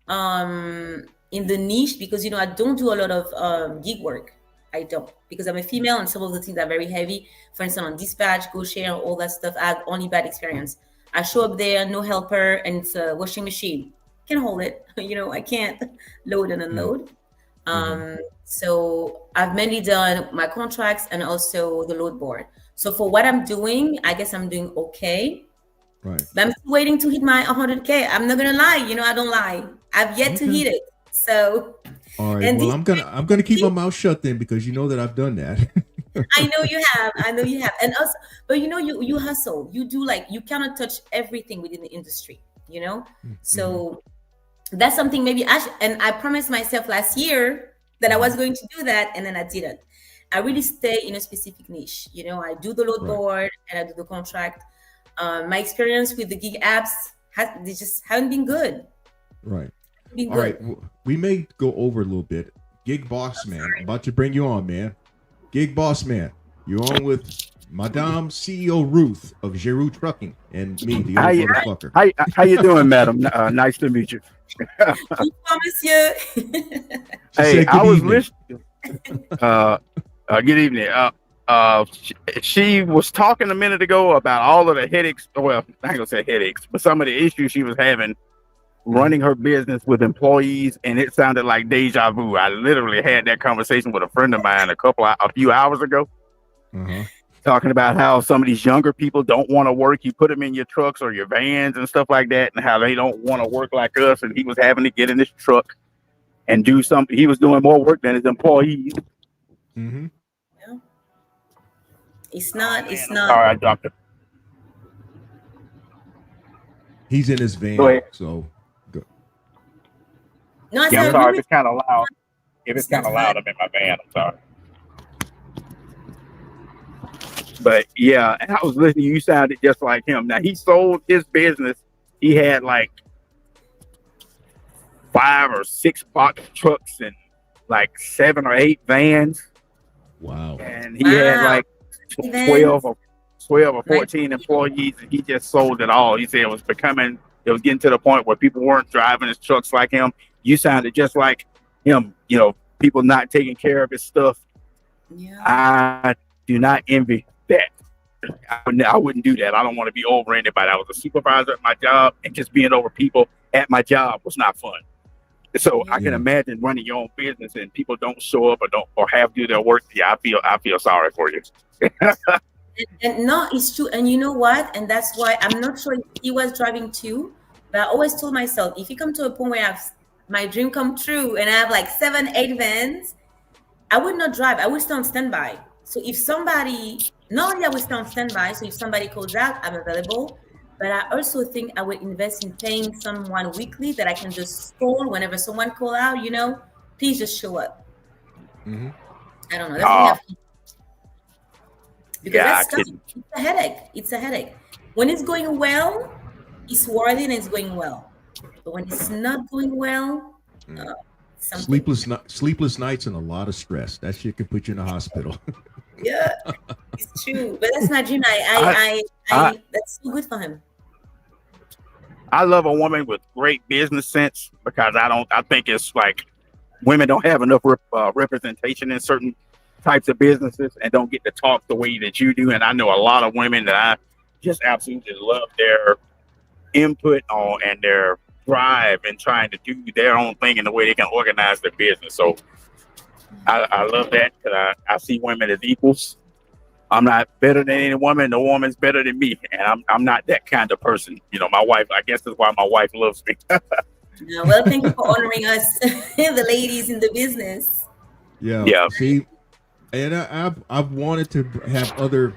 in the niche, because I don't do a lot of gig work. I don't, because I'm a female and some of the things are very heavy. For instance, on dispatch, go share, all that stuff, I had only bad experience. I show up there, no helper, and it's a washing machine. Can hold it. I can't load and unload. Mm-hmm. So I've mainly done my contracts and also the load board. So for what I'm doing, I guess I'm doing okay. Right. But I'm still waiting to hit my 100K. I'm not gonna lie, I don't lie. I've yet to Okay. hit it. So, All right. and Well, this, I'm gonna keep my mouth shut then, because you know that I've done that. I know you have. I know you have. And also, but you hustle. You do, like, you cannot touch everything within the industry. Mm-hmm. So that's something maybe and I promised myself last year that I Mm-hmm. was going to do that, and then I didn't. I really stay in a specific niche. I do the load Right. board and I do the contract. My experience with the gig apps they just haven't been good. Right. Be All right. good. We may go over a little bit. Gig Boss Man, I'm about to bring you on, man. Gig Boss Man, you're on with Madame CEO Ruth of JeRu Trucking and me, the How old you motherfucker. how you doing, madam? Nice to meet you. Bonsoir, monsieur. She Hey, said I good was evening. listening. Good evening. She was talking a minute ago about all of the headaches. Well, I ain't gonna say headaches, but some of the issues she was having running her business with employees, and it sounded like deja vu. I literally had that conversation with a friend of mine a few hours ago, Uh-huh. talking about how some of these younger people don't want to work. You put them in your trucks or your vans and stuff like that, and how they don't want to work like us. And he was having to get in his truck and do something. He was doing more work than his employees. Mm-hmm. Yeah. It's not. It's I'm not. sorry, I dropped it. He's in his Go van, ahead. so go. No, I Yeah, said I I'm agree sorry if with it's kind of loud. If it's It's not kind of loud, fun. I'm in my van. I'm sorry. But yeah, and I was listening. You sounded just like him. Now he sold his business. He had like 5 or 6 box trucks and like 7 or 8 vans, Wow. and he had Wow. like Events. 12 or Nice. 14 employees, and he just sold it all. He said it was getting to the point where people weren't driving his trucks like him. You sounded just like him. You know, people not taking care of his stuff. Yeah. I do not envy that. I wouldn't do that. I don't want to be over anybody. I was a supervisor at my job, and just being over people at my job was not fun. So I can Yeah. imagine running your own business and people don't show up or have to do their work. Yeah, I feel sorry for you. And no, it's true. And you know what? And that's why I'm not sure if he was driving too, but I always told myself, if you come to a point where I have my dream come true and I have like 7, 8 vans, I would not drive. I would stay on standby. So if somebody, not only I would stay on standby, so if somebody calls out, I'm available. But I also think I would invest in paying someone weekly that I can just call whenever someone call out, please just show up. Mm-hmm. I don't know. That's me. Oh, Because yeah, that's tough. It's a headache. It's a headache. When it's going well, it's worthy and it's going well. But when it's not going well, something. Sleepless nights and a lot of stress. That shit can put you in the hospital. Yeah, it's true. But that's not dream. That's so good for him. I love a woman with great business sense, because I think it's like women don't have enough representation in certain types of businesses and don't get to talk the way that you do. And I know a lot of women that I just absolutely love their input on and their drive in trying to do their own thing in the way they can organize their business. So I love that, because I see women as equals. I'm not better than any woman. No woman's better than me, and I'm not that kind of person. My wife. I guess that's why my wife loves me. Well, thank you for honoring us, the ladies in the business. Yeah. Yeah. See, and I've wanted to have other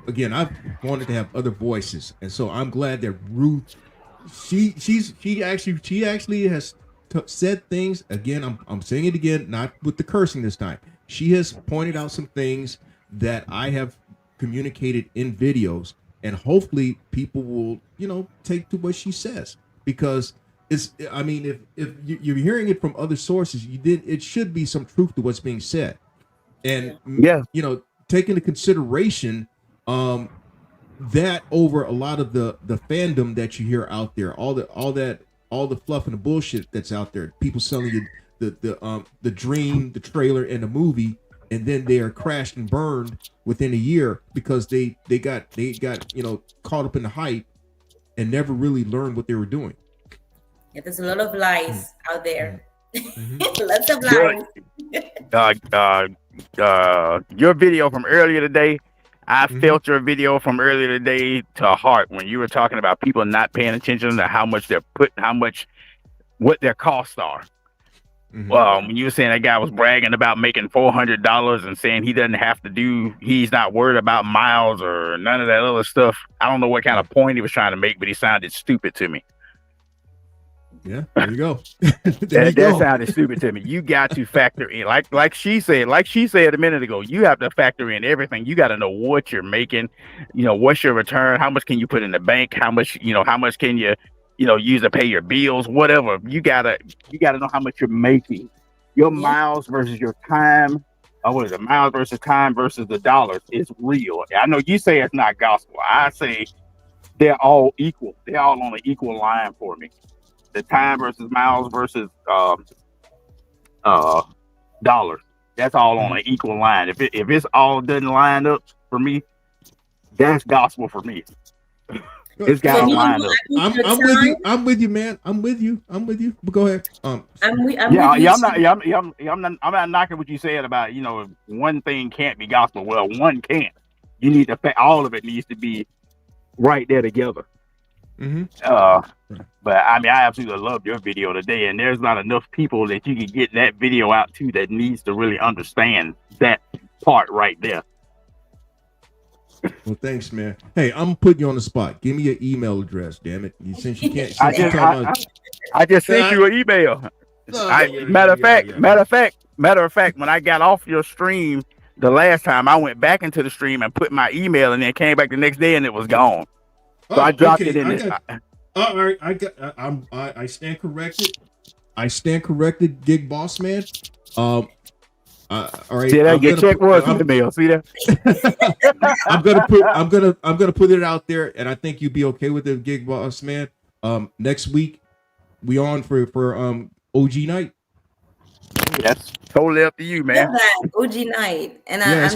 again. I've wanted to have other voices, and so I'm glad that Ruth, she actually has said things again. I'm saying it again, not with the cursing this time. She has pointed out some things that I have communicated in videos, and hopefully people will take to what she says, because I mean, if you're hearing it from other sources, it should be some truth to what's being said. And Yeah. take into consideration that over a lot of the fandom that you hear out there, all the fluff and the bullshit that's out there, people selling you the dream, the trailer, and the movie, and then they are crashed and burned within a year because they got caught up in the hype and never really learned what they were doing. Yeah, there's a lot of lies out there. Mm-hmm. Lots of lies. Your video from earlier today, I felt your video from earlier today to heart when you were talking about people not paying attention to what their costs are. Mm-hmm. When you were saying that guy was bragging about making $400 and saying he's not worried about miles or none of that other stuff. I don't know what kind of point he was trying to make, but he sounded stupid to me. Yeah, there you go. That sounded stupid to me. You got to factor in, like she said a minute ago, you have to factor in everything. You got to know what you're making, what's your return, how much can you put in the bank, how much can you use to pay your bills, whatever. You gotta know how much you're making. Your Yeah. miles versus your time. What is it? Miles versus time versus the dollars is real. I know you say it's not gospel. I say they're all equal. They're all on an equal line for me. The time versus miles versus dollars. That's all on an equal line. If it's all doesn't line up for me, that's gospel for me. It's got For to me, line up. I'm with you. I'm with you, man. I'm with you. But go ahead. I'm Yeah, with you I'm not. too. Yeah, I'm not knocking what you said about one thing can't be gospel. Well, one can't. You need to all of it needs to be right there together. But I mean, I absolutely loved your video today, and there's not enough people that you can get that video out to that needs to really understand that part right there. Well, thanks, man. Hey, I'm putting you on the spot. Give me your email address, damn it. Since you can't. I just sent you an email. Matter of fact, when I got off your stream the last time, I went back into the stream and put my email, and then came back the next day, and it was gone. So I dropped it in this. All right, I stand corrected. I stand corrected, Gig Boss Man. All right. See that? Your check was in the mail. See that? I'm gonna put it out there, and I think you'd be okay with it, Gig Boss Man. Next week we on for OG night. Yes, totally up to you, man. OG night, and it's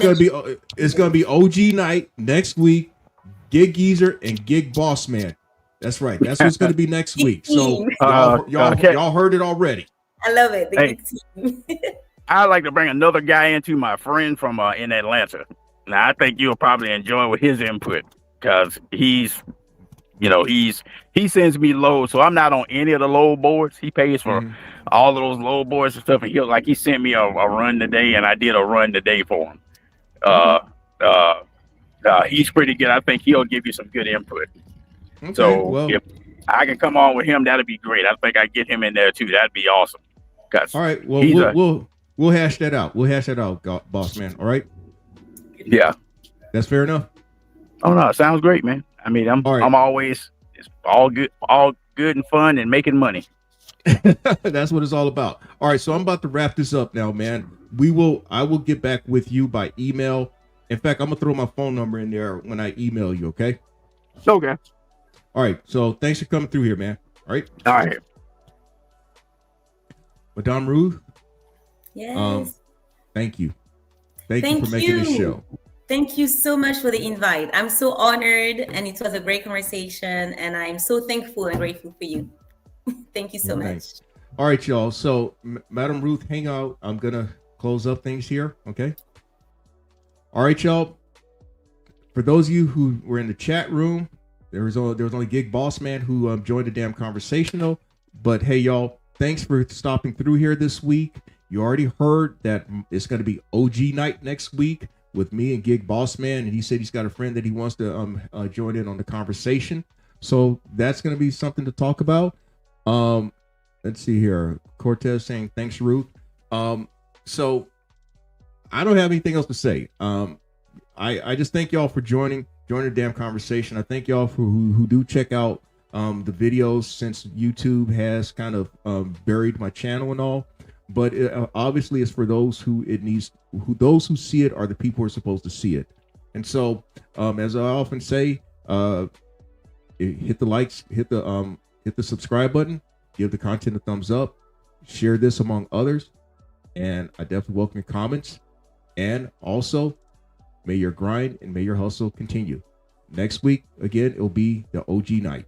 gonna be OG night next week. Gig Geezer and Gig Boss Man. That's right. That's what's going to be next week. So y'all heard it already. I love it. I'd like to bring another guy into my friend from in Atlanta. Now I think you'll probably enjoy with his input because he sends me loads, so I'm not on any of the load boards. He pays for all of those load boards and stuff, and he sent me a run today, and I did a run today for him. He's pretty good. I think he'll give you some good input. Okay, so if I can come on with him, that'd be great. I think I get him in there too. That'd be awesome. All right. Well, we'll hash that out. Boss Man. All right. Yeah. That's fair enough. Oh no, it sounds great, man. I mean, I'm always it's all good and fun and making money. That's what it's all about. All right. So I'm about to wrap this up now, man. I will get back with you by email. In fact, I'm gonna throw my phone number in there when I email you. Okay. Okay. All right. So thanks for coming through here, man. All right. All right. Madame Ruth. Yes. Thank you. Thank you for making this show. Thank you so much for the invite. I'm so honored, and it was a great conversation, and I'm so thankful and grateful for you. Thank you so much. All right, y'all. So, Madam Ruth, hang out. I'm gonna close up things here. Okay. All right, y'all. For those of you who were in the chat room, there was only Gig Boss Man who joined the damn conversational. But hey, y'all, thanks for stopping through here this week. You already heard that it's going to be OG night next week with me and Gig Boss Man, and he said he's got a friend that he wants to join in on the conversation. So that's going to be something to talk about. Let's see here. Cortez saying thanks, Ruth. So I don't have anything else to say. I just thank y'all for joining the damn conversation. I thank y'all for who do check out the videos, since YouTube has kind of buried my channel and all. But obviously, it's for those who those who see it are the people who are supposed to see it. And so, as I often say, hit the likes, hit the subscribe button, give the content a thumbs up, share this among others, and I definitely welcome your comments. And also, may your grind and may your hustle continue. Next week, again, it'll be the OG night.